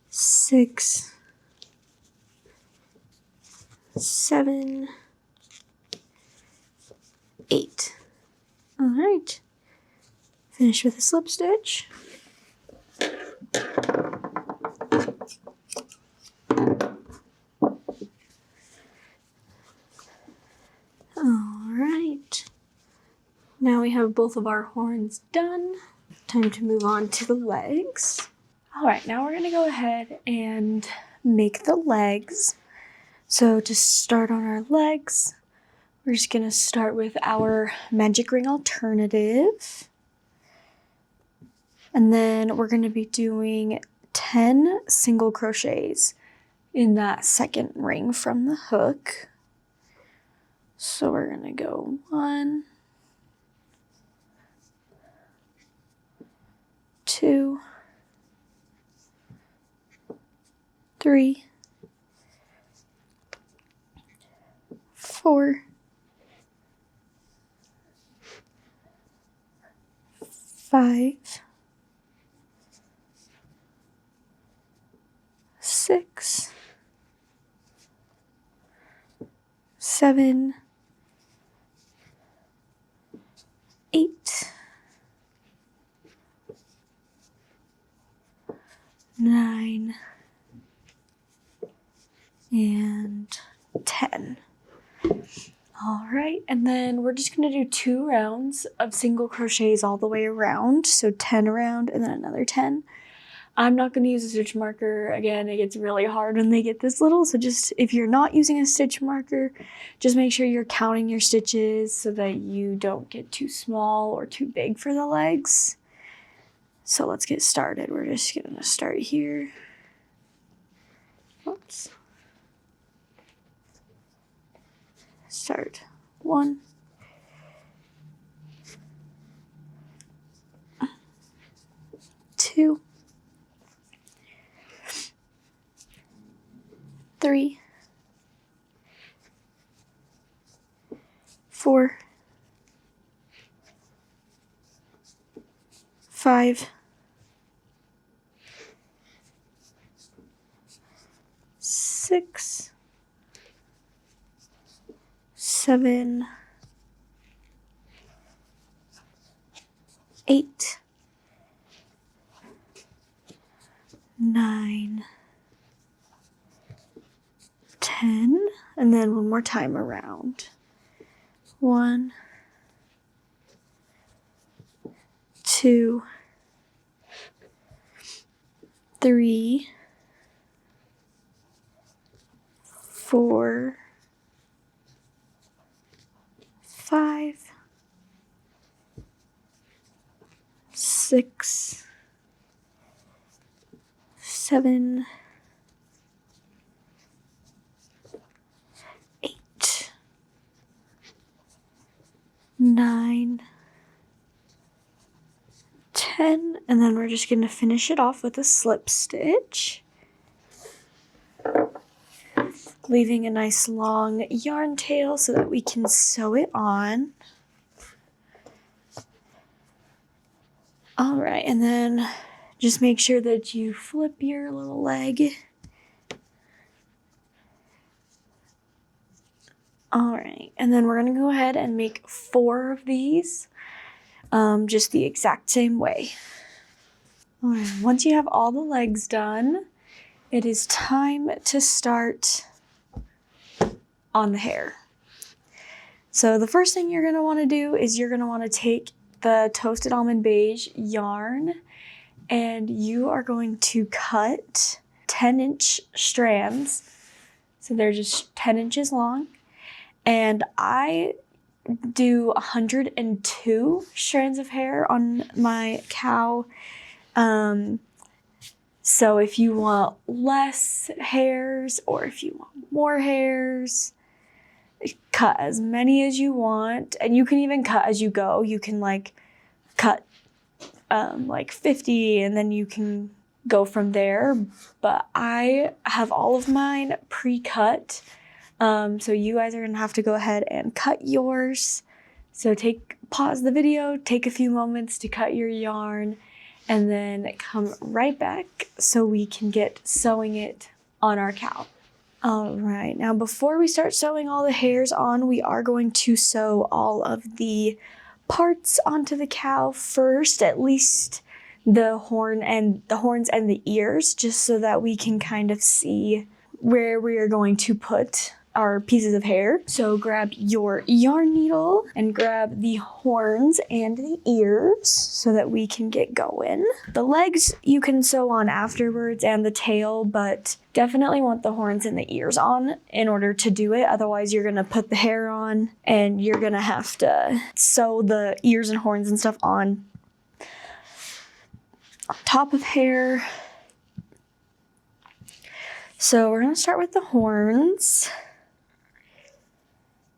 Speaker 1: 6, 7, 8. All right. Finish with a slip stitch. All right. Now we have both of our horns done. Time to move on to the legs. All right, now we're gonna go ahead and make the legs. So to start on our legs, we're just gonna start with our magic ring alternative. And then we're gonna be doing 10 single crochets in that second ring from the hook. So we're gonna go 1, 2, 3, 4, 5, 6, 7, 9, and 10. All right, and then we're just gonna do 2 rounds of single crochets all the way around. So 10 around and then another 10. I'm not gonna use a stitch marker. Again, it gets really hard when they get this little. So just, if you're not using a stitch marker, just make sure you're counting your stitches so that you don't get too small or too big for the legs. So let's get started. We're just gonna start here. Oops. Start 1, 2, 3, 4, 5, 6, 7, 8, 9, 10, and then one more time around. 1, 2, 3, 4, 5, 6, 7, 8, 9, 10, and then we're just going to finish it off with a slip stitch, leaving a nice long yarn tail so that we can sew it on. All right, and then just make sure that you flip your little leg. All right, and then we're gonna go ahead and make 4 of these, just the exact same way. All right, once you have all the legs done, it is time to start on the hair. So the first thing you're gonna wanna do is you're gonna wanna take the Toasted Almond Beige yarn, and you are going to cut 10-inch strands. So they're just 10 inches long. And I do 102 strands of hair on my cow. So if you want less hairs or if you want more hairs, cut as many as you want. And you can even cut as you go. You can like cut like 50 and then you can go from there. But I have all of mine pre-cut. So you guys are gonna have to go ahead and cut yours. So pause the video, take a few moments to cut your yarn, and then come right back so we can get sewing it on our cow. All right, now before we start sewing all the hairs on, we are going to sew all of the parts onto the cow first, at least the horns and the ears, just so that we can kind of see where we are going to put our pieces of hair. So grab your yarn needle and grab the horns and the ears so that we can get going. The legs you can sew on afterwards and the tail, but definitely want the horns and the ears on in order to do it. Otherwise you're gonna put the hair on and you're gonna have to sew the ears and horns and stuff on top of hair. So we're gonna start with the horns,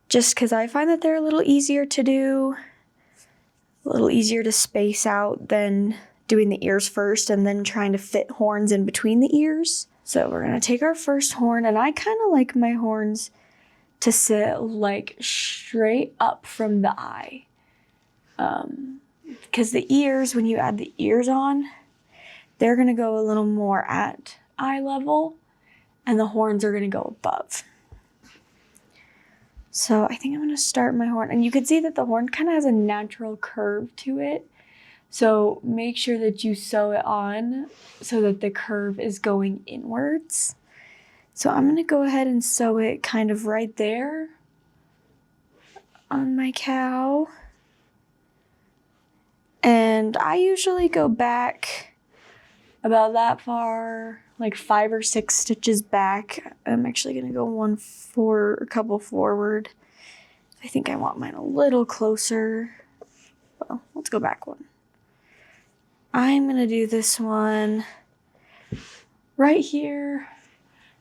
Speaker 1: just because I find that they're a little easier to do, a little easier to space out than doing the ears first and then trying to fit horns in between the ears. So we're gonna take our first horn, and I kind of like my horns to sit like straight up from the eye. Because the ears, when you add the ears on, they're gonna go a little more at eye level, and the horns are gonna go above. So I think I'm gonna start my horn, and you can see that the horn kind of has a natural curve to it. So make sure that you sew it on so that the curve is going inwards. So I'm gonna go ahead and sew it kind of right there on my cow. And I usually go back about that far, like 5 or 6 stitches back. I'm actually gonna go a couple forward. I think I want mine a little closer. Well, let's go back one. I'm gonna do this one right here.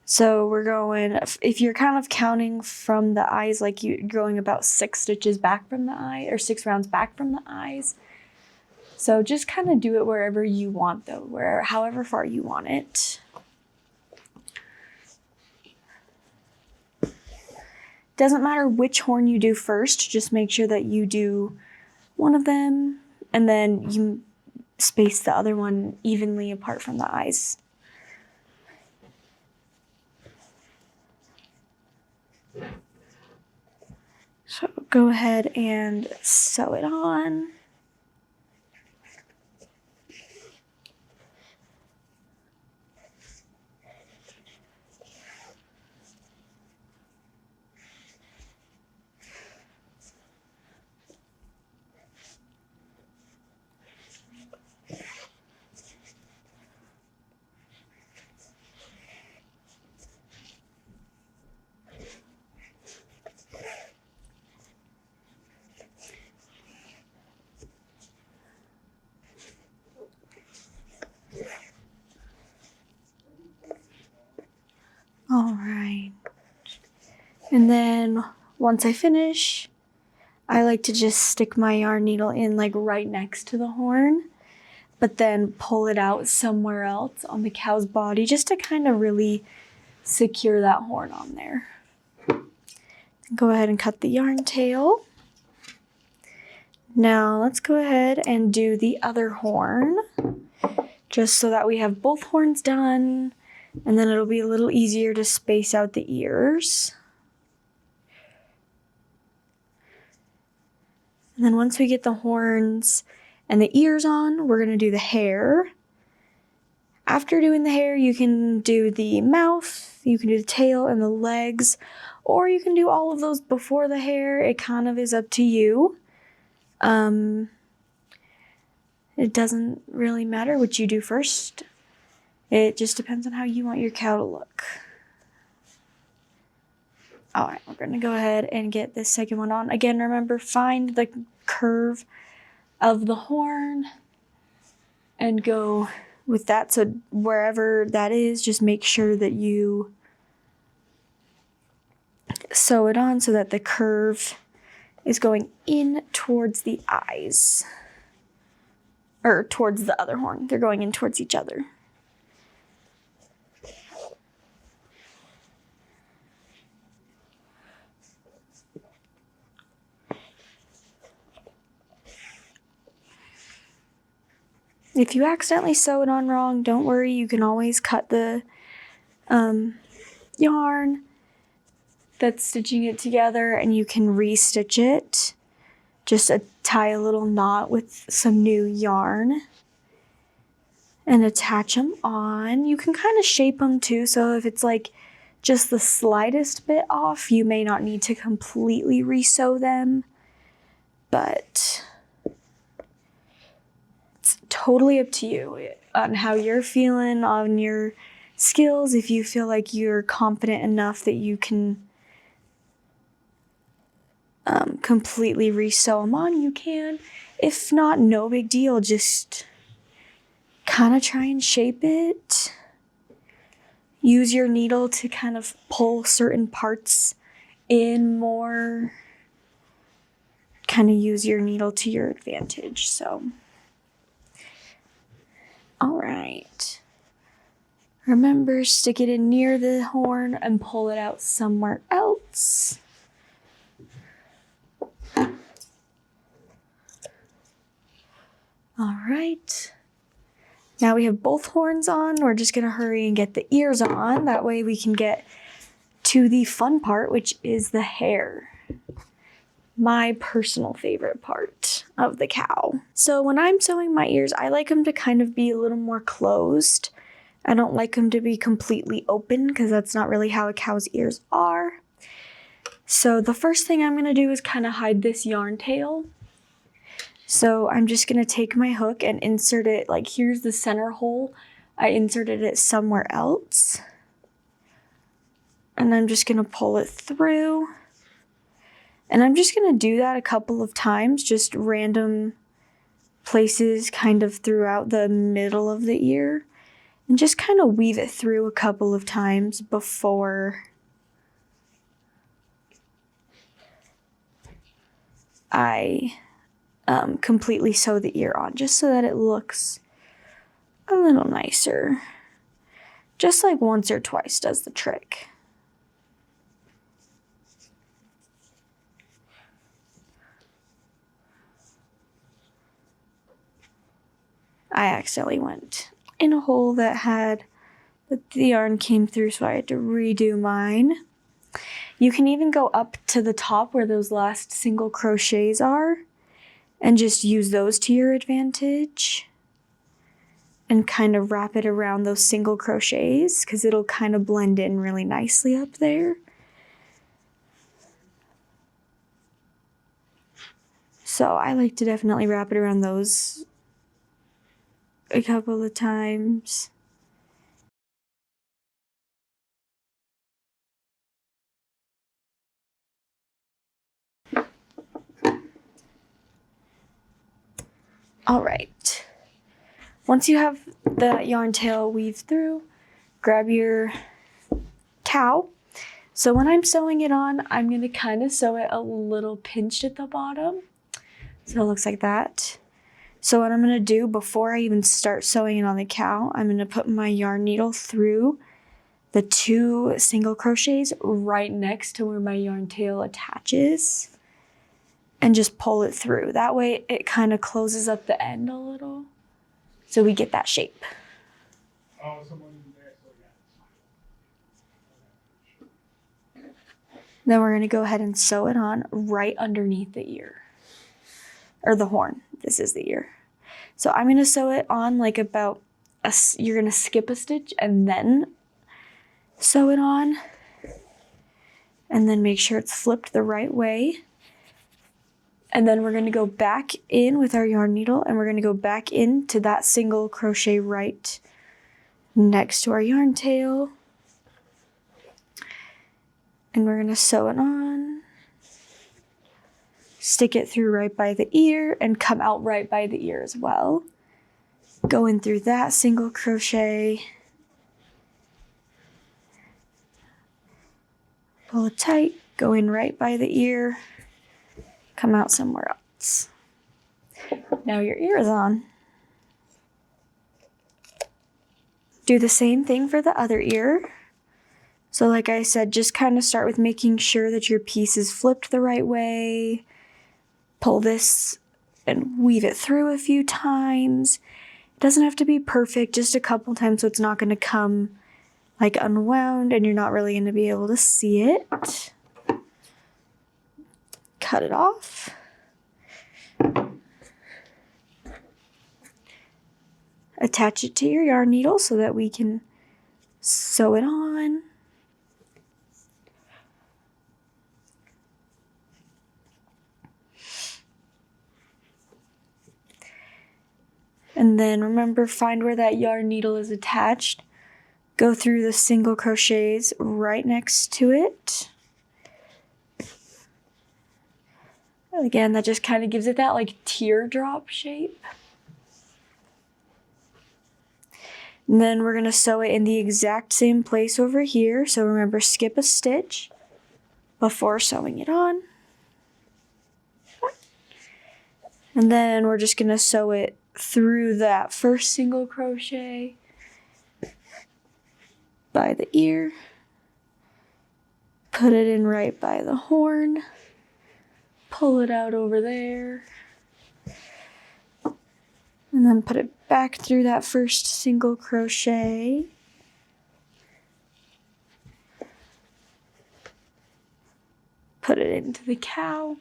Speaker 1: So we're going, if you're kind of counting from the eyes, like you're going about 6 stitches back from the eye, or 6 rounds back from the eyes. So just kind of do it wherever you want though, however far you want it. Doesn't matter which horn you do first, just make sure that you do one of them and then you space the other one evenly apart from the eyes. So go ahead and sew it on. All right. And then once I finish, I like to just stick my yarn needle in like right next to the horn, but then pull it out somewhere else on the cow's body just to kind of really secure that horn on there. Go ahead and cut the yarn tail. Now let's go ahead and do the other horn, just so that we have both horns done, and then it'll be a little easier to space out the ears. And then once we get the horns and the ears on, we're gonna do the hair. After doing the hair, you can do the mouth, you can do the tail and the legs, or you can do all of those before the hair. It kind of is up to you. It doesn't really matter what you do first. It just depends on how you want your cow to look. All right, we're gonna go ahead and get this second one on. Again, remember, find the curve of the horn and go with that. So wherever that is, just make sure that you sew it on so that the curve is going in towards the eyes, or towards the other horn. They're going in towards each other. If you accidentally sew it on wrong, don't worry, you can always cut the yarn that's stitching it together and you can re-stitch it. Just tie a little knot with some new yarn and attach them on. You can kind of shape them too, so if it's like just the slightest bit off, you may not need to completely re-sew them, but it's totally up to you on how you're feeling, on your skills. If you feel like you're confident enough that you can completely re-sew them on, you can. If not, no big deal. Just kind of try and shape it. Use your needle to kind of pull certain parts in more. Kind of use your needle to your advantage. So, all right. Remember, stick it in near the horn and pull it out somewhere else. All right. Now we have both horns on. We're just gonna hurry and get the ears on. That way we can get to the fun part, which is the hair. my personal favorite part of the cow. So when I'm sewing my ears, I like them to kind of be a little more closed. I don't like them to be completely open because that's not really how a cow's ears are. So the first thing I'm gonna do is kind of hide this yarn tail. So I'm just gonna take my hook and insert it, like here's the center hole. I inserted it somewhere else. And I'm just gonna pull it through. And I'm just gonna do that a couple of times, just random places kind of throughout the middle of the ear. And just kind of weave it through a couple of times before I completely sew the ear on, just so that it looks a little nicer. Just like once or twice does the trick. I accidentally went in a hole that had, but the yarn came through, so I had to redo mine. You can even go up to the top where those last single crochets are and just use those to your advantage and kind of wrap it around those single crochets because it'll kind of blend in really nicely up there. So I like to definitely wrap it around those a couple of times. All right. Once you have the yarn tail weaved through, grab your cow. So when I'm sewing it on, I'm gonna kind of sew it a little pinched at the bottom. So it looks like that. So what I'm gonna do before I even start sewing it on the cow, I'm gonna put my yarn needle through the 2 single crochets right next to where my yarn tail attaches and just pull it through. That way it kind of closes up the end a little so we get that shape. Then we're gonna go ahead and sew it on right underneath the ear, or the horn. This is the ear. So I'm gonna sew it on like about you're gonna skip a stitch and then sew it on, and then make sure it's flipped the right way. And then we're gonna go back in with our yarn needle and we're gonna go back into that single crochet right next to our yarn tail. And we're gonna sew it on, stick it through right by the ear and come out right by the ear as well. Go in through that single crochet, pull it tight, go in right by the ear, come out somewhere else. Now your ear is on. Do the same thing for the other ear. So like I said, just kind of start with making sure that your piece is flipped the right way. Pull this and weave it through a few times. It doesn't have to be perfect, just a couple times so it's not going to come like unwound and you're not really going to be able to see it. Cut it off. Attach it to your yarn needle so that we can sew it on. And then remember, find where that yarn needle is attached. Go through the single crochets right next to it. Again, that just kind of gives it that like teardrop shape. And then we're gonna sew it in the exact same place over here. So remember, skip a stitch before sewing it on. And then we're just gonna sew it through that first single crochet by the ear, put it in right by the horn, pull it out over there, and then put it back through that first single crochet, put it into the cow,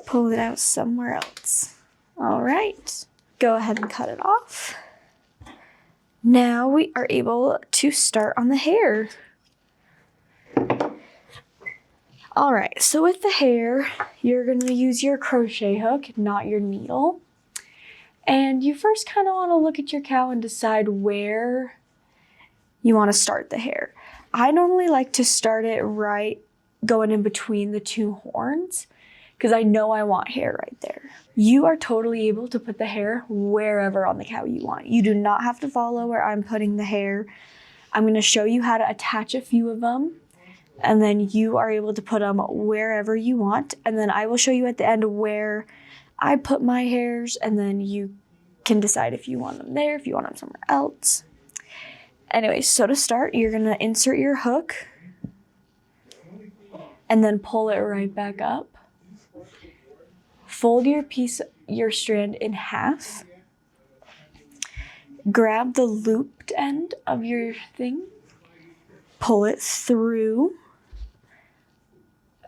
Speaker 1: pull it out somewhere else. All right, go ahead and cut it off. Now we are able to start on the hair. All right, so with the hair, you're gonna use your crochet hook, not your needle. And you first kind of want to look at your cow and decide where you want to start the hair. I normally like to start it right going in between the two horns because I know I want hair right there. You are totally able to put the hair wherever on the cow you want. You do not have to follow where I'm putting the hair. I'm going to show you how to attach a few of them, and then you are able to put them wherever you want. And then I will show you at the end where I put my hairs, and then you can decide if you want them there, if you want them somewhere else. Anyway, so to start, you're gonna insert your hook and then pull it right back up. Fold your strand in half. Grab the looped end of your thing, pull it through,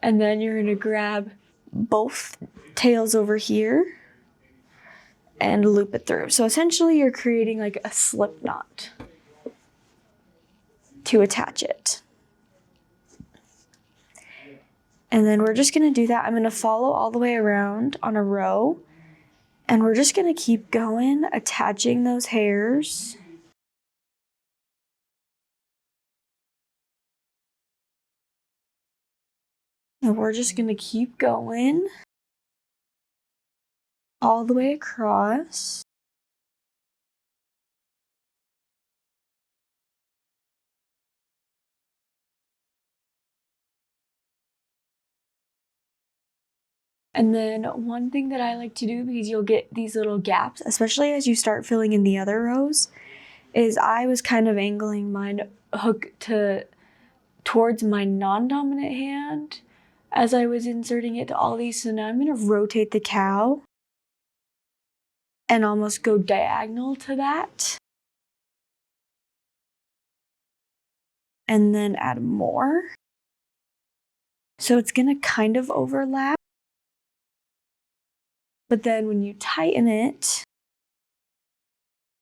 Speaker 1: and then you're gonna grab both tails over here and loop it through. So essentially you're creating like a slip knot to attach it. And then we're just gonna do that. I'm gonna follow all the way around on a row, and we're just gonna keep going, attaching those hairs. And we're just gonna keep going all the way across. And then one thing that I like to do, because you'll get these little gaps, especially as you start filling in the other rows, is I was kind of angling my hook towards my non-dominant hand as I was inserting it to all these. So now I'm going to rotate the cow and almost go diagonal to that. And then add more. So it's going to kind of overlap. But then when you tighten it,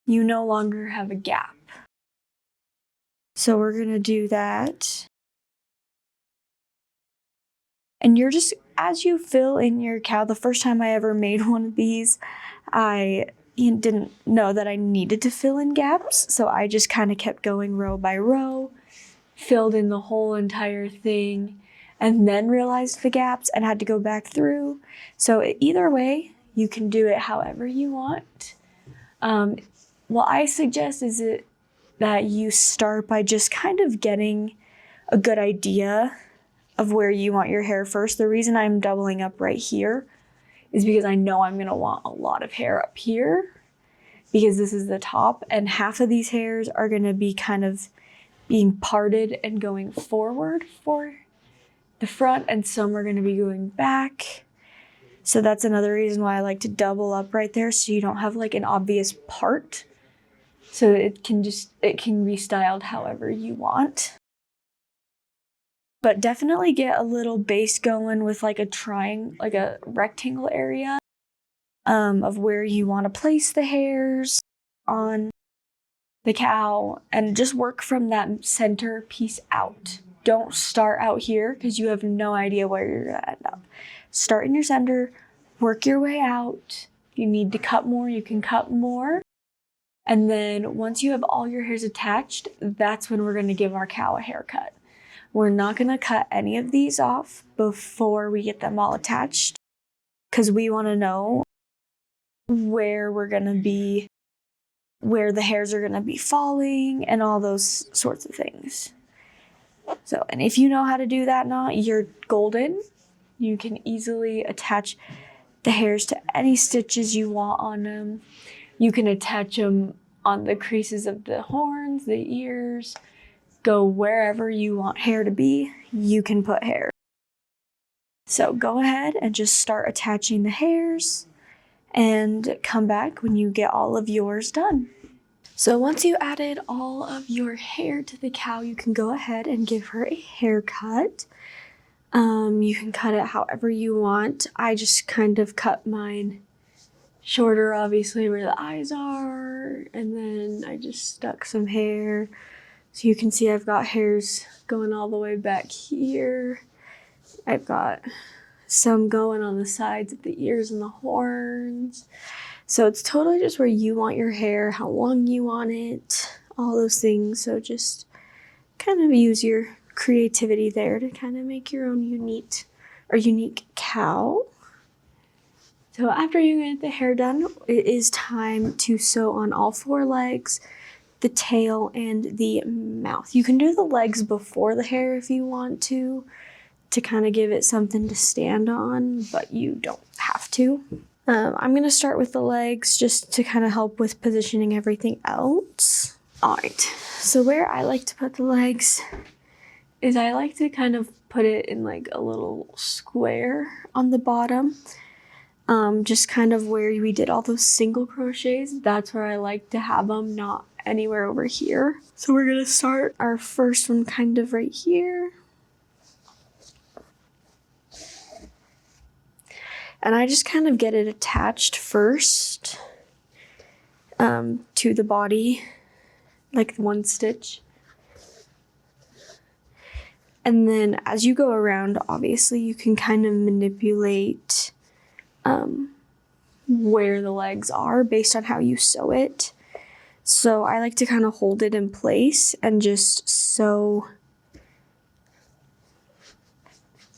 Speaker 1: you no longer have a gap. So we're going to do that. And you're just, as you fill in your cow, the first time I ever made one of these, I didn't know that I needed to fill in gaps. So I just kind of kept going row by row, filled in the whole entire thing, and then realized the gaps and had to go back through. So either way, you can do it however you want. What I suggest is that you start by just kind of getting a good idea of where you want your hair first. The reason I'm doubling up right here is because I know I'm gonna want a lot of hair up here because this is the top, and half of these hairs are gonna be kind of being parted and going forward for the front, and some are gonna be going back. So that's another reason why I like to double up right there, so you don't have like an obvious part. So it can be styled however you want. But definitely get a little base going with like a rectangle area of where you want to place the hairs on the cow, and just work from that center piece out. Don't start out here because you have no idea where you're gonna end up. Start in your center, work your way out. If you need to cut more, you can cut more. And then once you have all your hairs attached, that's when we're gonna give our cow a haircut. We're not gonna cut any of these off before we get them all attached, because we wanna know where the hairs are gonna be falling and all those sorts of things. So, and if you know how to do that knot, you're golden. You can easily attach the hairs to any stitches you want on them. You can attach them on the creases of the horns, the ears, go wherever you want hair to be, you can put hair. So go ahead and just start attaching the hairs and come back when you get all of yours done. So once you added all of your hair to the cow, you can go ahead and give her a haircut. You can cut it however you want. I just kind of cut mine shorter, obviously, where the eyes are, and then I just stuck some hair. So you can see I've got hairs going all the way back here. I've got some going on the sides of the ears and the horns. So it's totally just where you want your hair, how long you want it, all those things. So just kind of use your creativity there to kind of make your own unique cow. So after you get the hair done, it is time to sew on all 4 legs, the tail, and the mouth. You can do the legs before the hair if you want to kind of give it something to stand on, but you don't have to. I'm going to start with the legs just to kind of help with positioning everything else. All right, so where I like to put the legs is I like to kind of put it in like a little square on the bottom. Just kind of where we did all those single crochets. That's where I like to have them, not anywhere over here. So we're going to start our first one kind of right here. And I just kind of get it attached first to the body, like 1 stitch. And then as you go around, obviously you can kind of manipulate where the legs are based on how you sew it. So I like to kind of hold it in place and just sew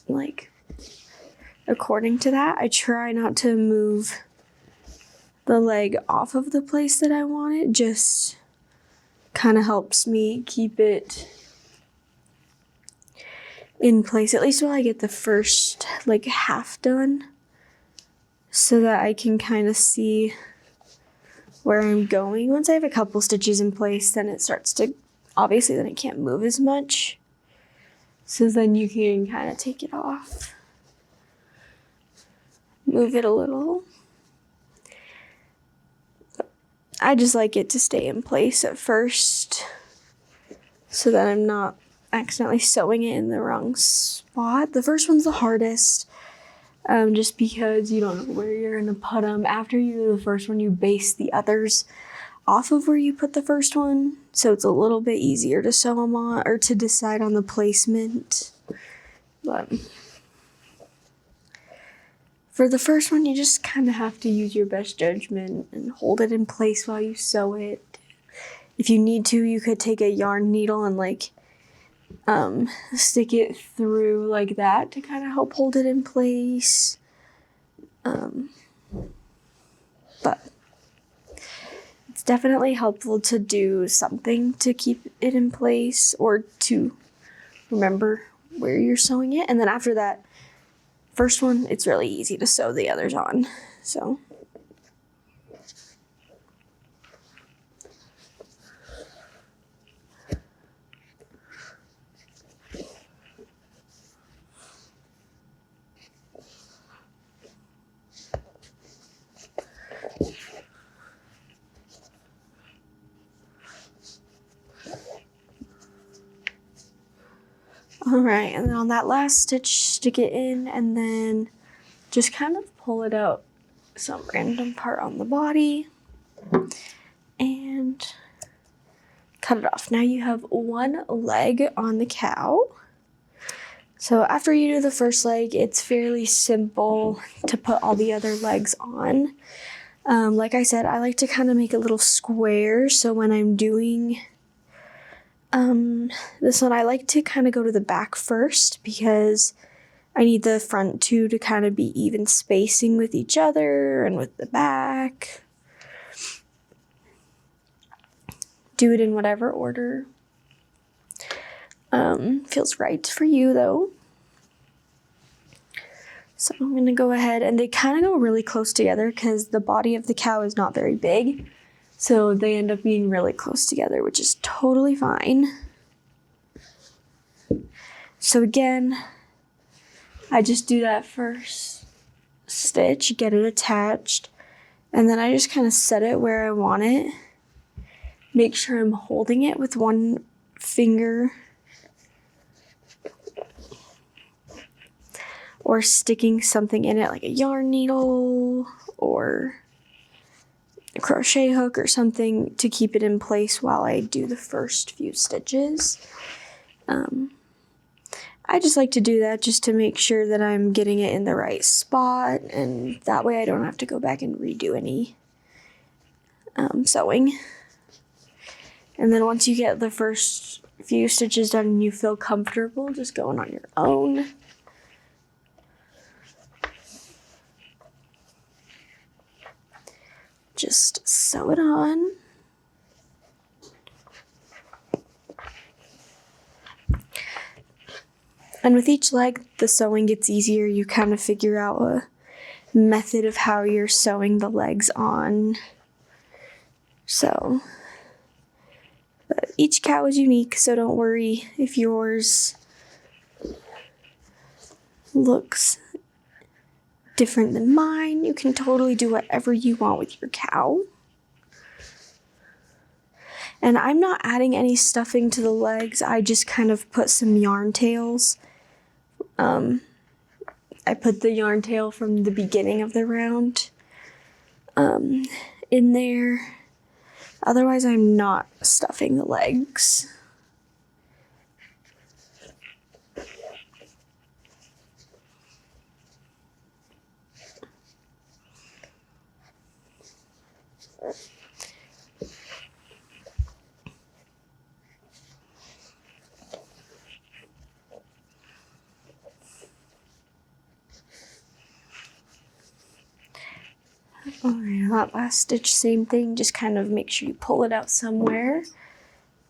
Speaker 1: like according to that. I try not to move the leg off of the place that I want it, just kind of helps me keep it in place, at least while I get the first like half done, so that I can kind of see where I'm going. Once I have a couple stitches in place, then it starts to, obviously then it can't move as much, so then you can kind of take it off. Move it a little. I just like it to stay in place at first so that I'm not accidentally sewing it in the wrong spot. The first one's the hardest, just because you don't know where you're gonna put them. After you do the first one, you base the others off of where you put the first one, so it's a little bit easier to sew them on or to decide on the placement. But for the first one, you just kind of have to use your best judgment and hold it in place while you sew it. If you need to, you could take a yarn needle and like stick it through like that to kind of help hold it in place. But it's definitely helpful to do something to keep it in place or to remember where you're sewing it. And then after that first one, it's really easy to sew the others on. So all right, and then on that last stitch, stick it in and then just kind of pull it out some random part on the body and cut it off. Now you have 1 leg on the cow. So after you do the first leg, it's fairly simple to put all the other legs on. Like I said, I like to kind of make a little square, so when I'm doing this one, I like to kind of go to the back first because I need the front 2 to kind of be even spacing with each other and with the back. Do it in whatever order feels right for you though. So I'm gonna go ahead, and they kind of go really close together because the body of the cow is not very big. So they end up being really close together, which is totally fine. So again, I just do that first stitch, get it attached, and then I just kind of set it where I want it. Make sure I'm holding it with 1 finger. or sticking something in it like a yarn needle or a crochet hook or something to keep it in place while I do the first few stitches. I just like to do that just to make sure that I'm getting it in the right spot, and that way I don't have to go back and redo any sewing. And then once you get the first few stitches done and you feel comfortable just going on your own, just sew it on. And with each leg, the sewing gets easier. You kind of figure out a method of how you're sewing the legs on. So, but each cow is unique, so don't worry if yours looks different than mine. You can totally do whatever you want with your cow. And I'm not adding any stuffing to the legs. I just kind of put some yarn tails. I put the yarn tail from the beginning of the round in there. Otherwise, I'm not stuffing the legs. Alright, that last stitch, same thing, just kind of make sure you pull it out somewhere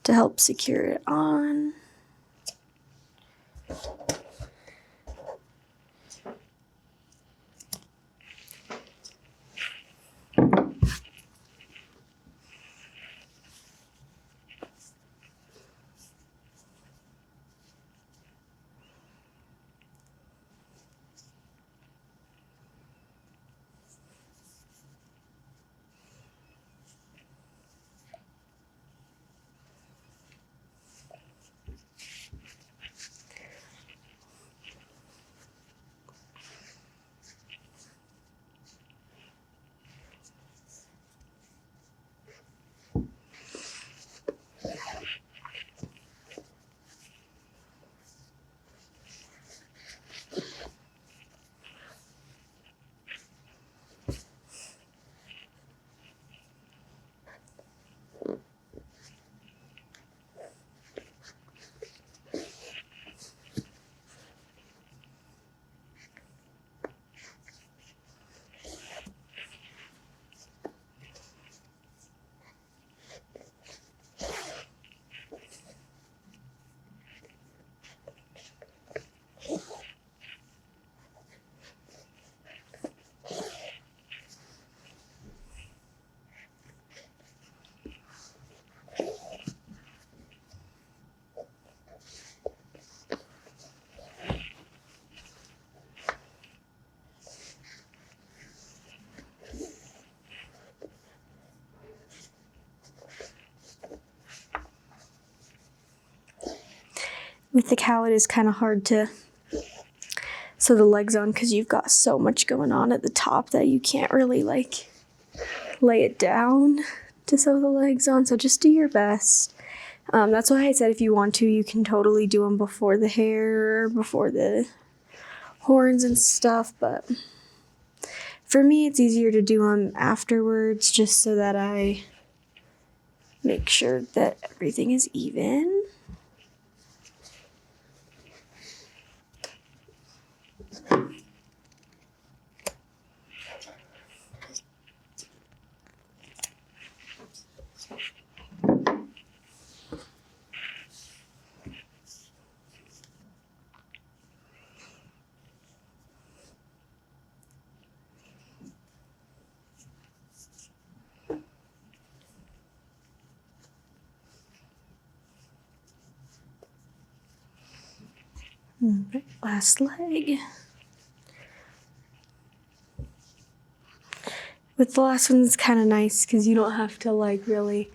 Speaker 1: to help secure it on. With the cow, it is kind of hard to sew the legs on because you've got so much going on at the top that you can't really like lay it down to sew the legs on, so just do your best. That's why I said if you want to, you can totally do them before the hair, before the horns and stuff, but for me it's easier to do them afterwards just so that I make sure that everything is even. Last leg. With the last one, it's kind of nice because you don't have to like really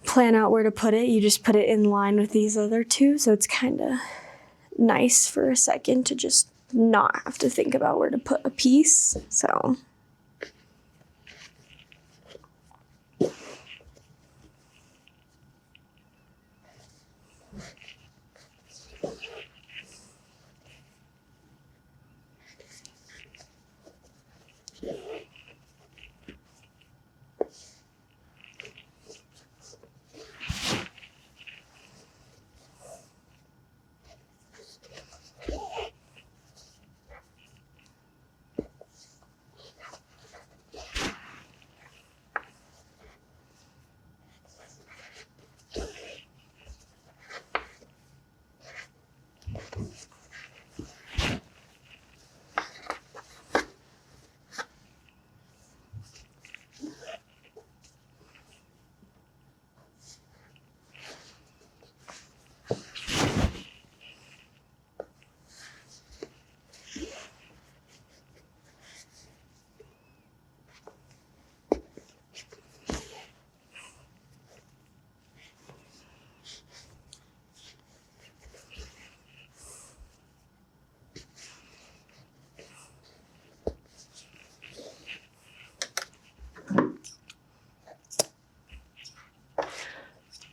Speaker 1: plan out where to put it. You just put it in line with these other two, so it's kind of nice for a second to just not have to think about where to put a piece, so.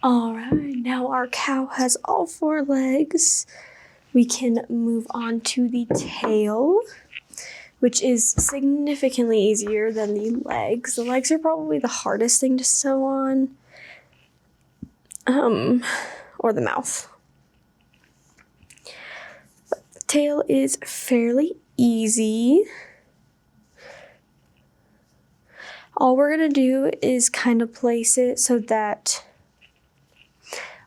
Speaker 1: All right, now our cow has all 4 legs. We can move on to the tail, which is significantly easier than the legs. The legs are probably the hardest thing to sew on, or the mouth. But the tail is fairly easy. All we're gonna do is kind of place it so that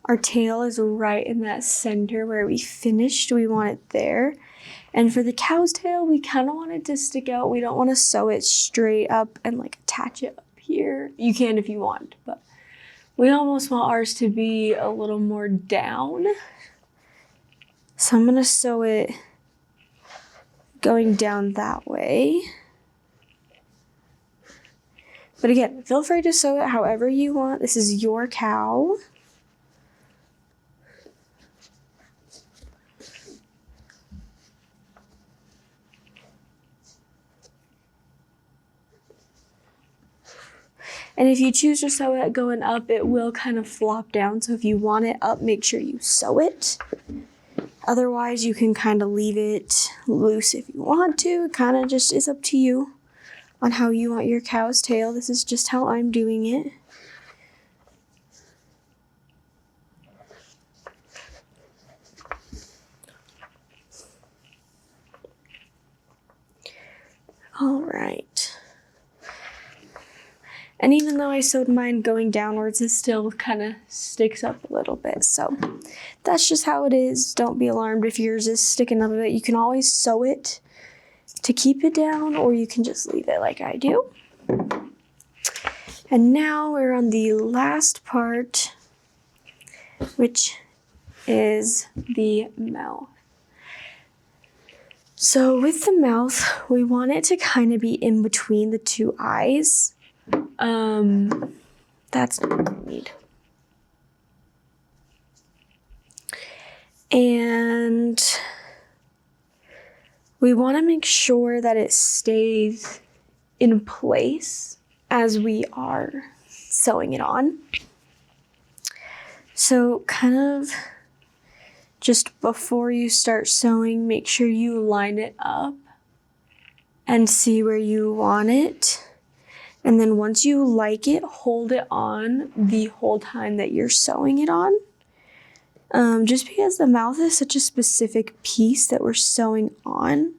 Speaker 1: our tail is right in that center where we finished. We want it there. And for the cow's tail, we kind of want it to stick out. We don't want to sew it straight up and like attach it up here. You can if you want, but we almost want ours to be a little more down. So I'm gonna sew it going down that way. But again, feel free to sew it however you want. This is your cow. And if you choose to sew it going up, it will kind of flop down. So if you want it up, make sure you sew it. Otherwise, you can kind of leave it loose if you want to. It kind of just is up to you on how you want your cow's tail. This is just how I'm doing it. All right. And even though I sewed mine going downwards, it still kind of sticks up a little bit. So that's just how it is. Don't be alarmed if yours is sticking up a bit. You can always sew it to keep it down, or you can just leave it like I do. And now we're on the last part, which is the mouth. So with the mouth, we want it to kind of be in between the 2 eyes. That's what we need. And we want to make sure that it stays in place as we are sewing it on. So kind of just before you start sewing, make sure you line it up and see where you want it. And then once you like it, hold it on the whole time that you're sewing it on. Just because the mouth is such a specific piece that we're sewing on,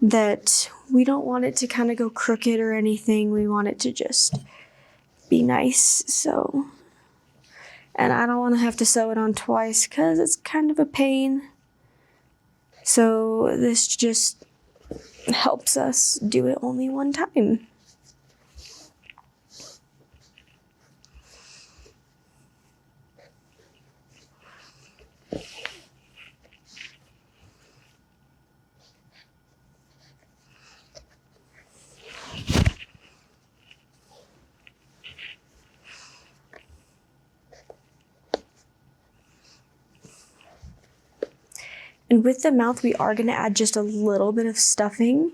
Speaker 1: that we don't want it to kind of go crooked or anything. We want it to just be nice. So, and I don't want to have to sew it on twice because it's kind of a pain. So this just helps us do it only one time. And with the mouth, we are gonna add just a little bit of stuffing.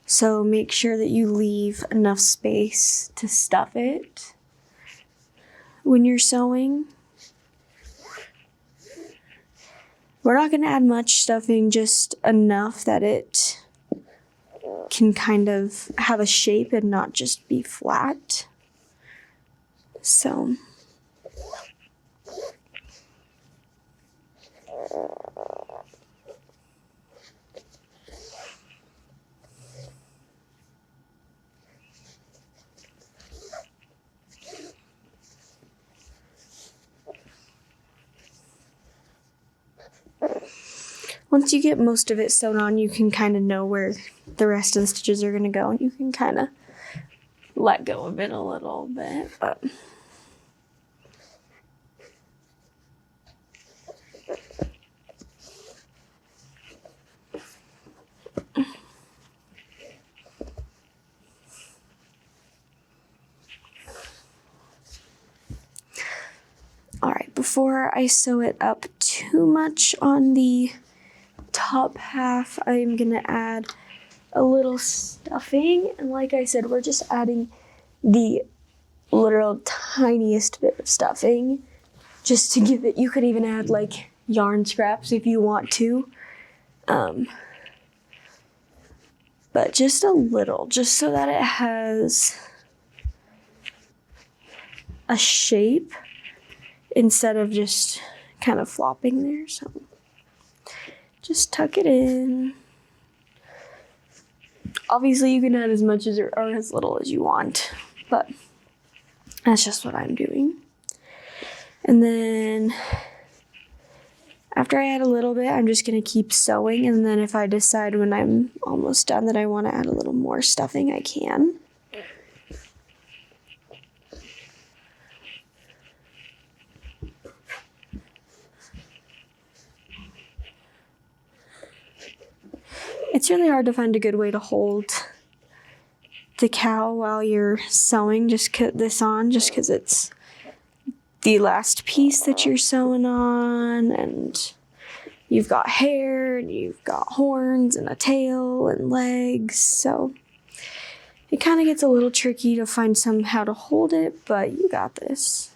Speaker 1: So make sure that you leave enough space to stuff it when you're sewing. We're not gonna add much stuffing, just enough that it can kind of have a shape and not just be flat. So once you get most of it sewn on, you can kind of know where the rest of the stitches are going to go, and you can kind of let go of it a little bit. But all right, before I sew it up too much on the top half, I'm gonna add a little stuffing, and like I said, we're just adding the literal tiniest bit of stuffing just to give it. You could even add like yarn scraps if you want to, but just a little, just so that it has a shape instead of just kind of flopping there. So just tuck it in. Obviously, you can add as much as or as little as you want, but that's just what I'm doing. And then after I add a little bit, I'm just gonna keep sewing, and then if I decide when I'm almost done that I want to add a little more stuffing, I can. It's really hard to find a good way to hold the cow while you're sewing, just because it's the last piece that you're sewing on, and you've got hair, and you've got horns, and a tail, and legs, so it kind of gets a little tricky to find how to hold it, but you got this.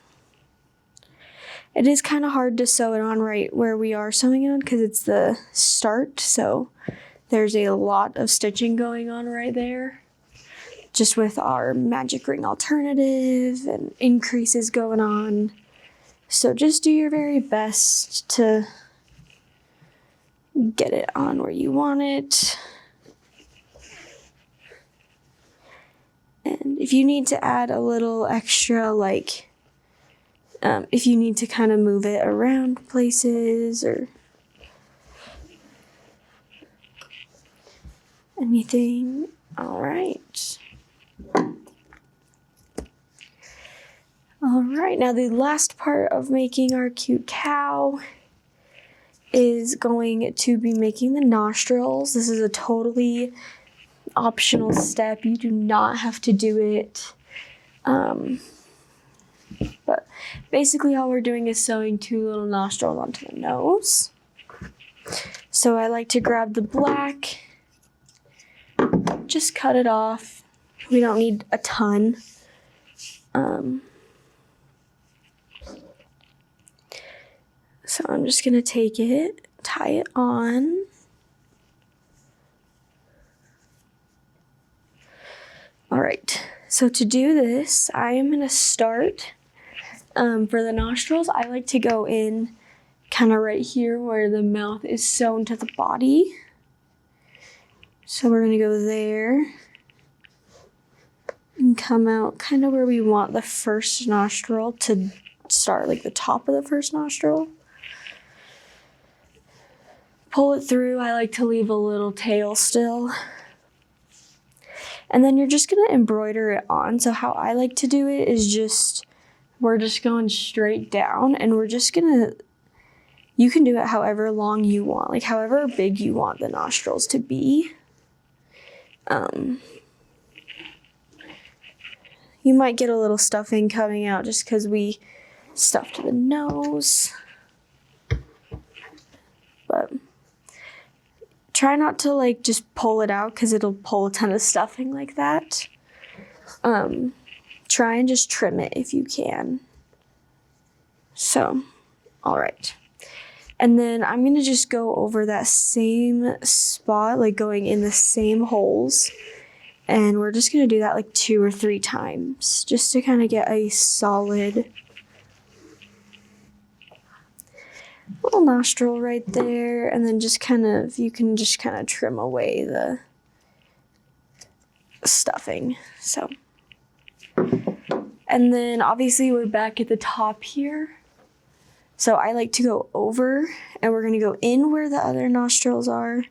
Speaker 1: It is kind of hard to sew it on right where we are sewing it on because it's the start, so there's a lot of stitching going on right there, just with our magic ring alternative and increases going on. So just do your very best to get it on where you want it. And if you need to add a little extra, like if you need to kind of move it around places or anything. All right. All right, now the last part of making our cute cow is going to be making the nostrils. This is a totally optional step. You do not have to do it. But basically all we're doing is sewing 2 little nostrils onto the nose. So I like to grab the black, just cut it off. We don't need a ton. So I'm just gonna take it, tie it on. All right, so to do this, I am gonna start, for the nostrils, I like to go in kind of right here where the mouth is sewn to the body. So we're gonna go there and come out kind of where we want the first nostril to start, like the top of the first nostril. Pull it through. I like to leave a little tail still. And then you're just gonna embroider it on. So how I like to do it is we're just going straight down, and we're just gonna, you can do it however long you want, like however big you want the nostrils to be. You might get a little stuffing coming out just because we stuffed the nose. But Try not to like just pull it out because it'll pull a ton of stuffing like that. Try and just trim it if you can. So, all right. And then I'm gonna just go over that same spot, like going in the same holes. And we're just gonna do that like 2 or 3 times, just to kind of get a solid little nostril right there. And then just kind of, you can just kind of trim away the stuffing, so. And then obviously we're back at the top here. So I like to go over, and we're gonna go in where the other nostrils are,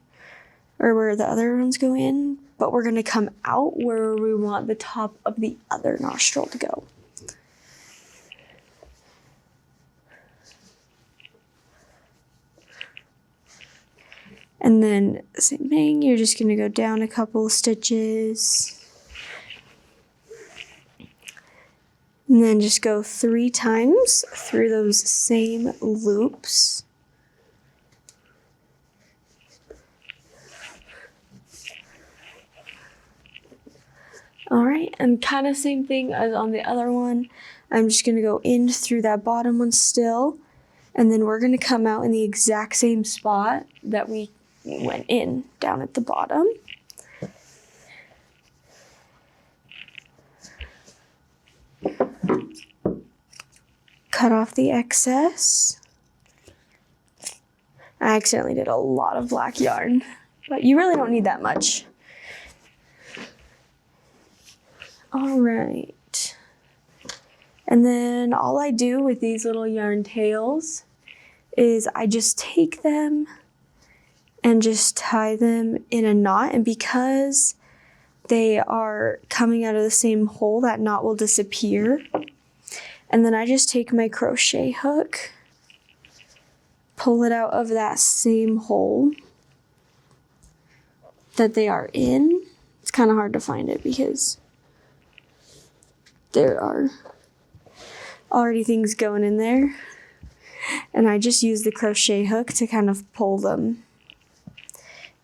Speaker 1: or where the other ones go in, but we're gonna come out where we want the top of the other nostril to go. And then same thing, you're just gonna go down a couple of stitches. And then just go 3 times through those same loops. All right, and kind of same thing as on the other one. I'm just gonna go in through that bottom one still, and then we're gonna come out in the exact same spot that we went in, down at the bottom. Cut off the excess. I accidentally did a lot of black yarn, but you really don't need that much. All right. And then all I do with these little yarn tails is I just take them and just tie them in a knot, and because they are coming out of the same hole, that knot will disappear. And then I just take my crochet hook, pull it out of that same hole that they are in. It's kind of hard to find it because there are already things going in there. And I just use the crochet hook to kind of pull them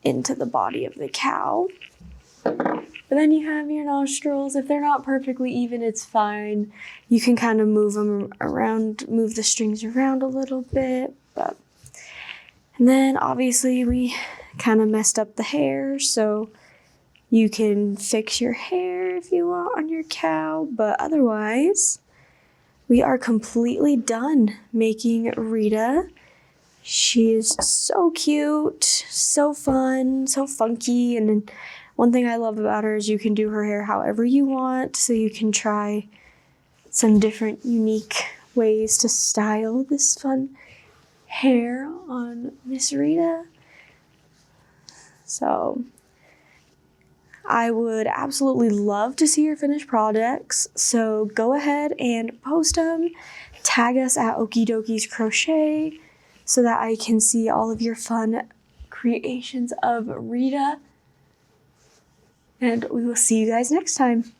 Speaker 1: into the body of the cow. But then you have your nostrils. If they're not perfectly even, it's fine. You can kind of move them around, move the strings around a little bit. And then obviously we kind of messed up the hair, so you can fix your hair if you want on your cow. But otherwise, we are completely done making Rita. She is so cute, so fun, so funky, and then one thing I love about her is you can do her hair however you want, so you can try some different unique ways to style this fun hair on Miss Rita. So I would absolutely love to see your finished projects, so go ahead and post them. Tag us at Okey Crochet so that I can see all of your fun creations of Rita. And we will see you guys next time.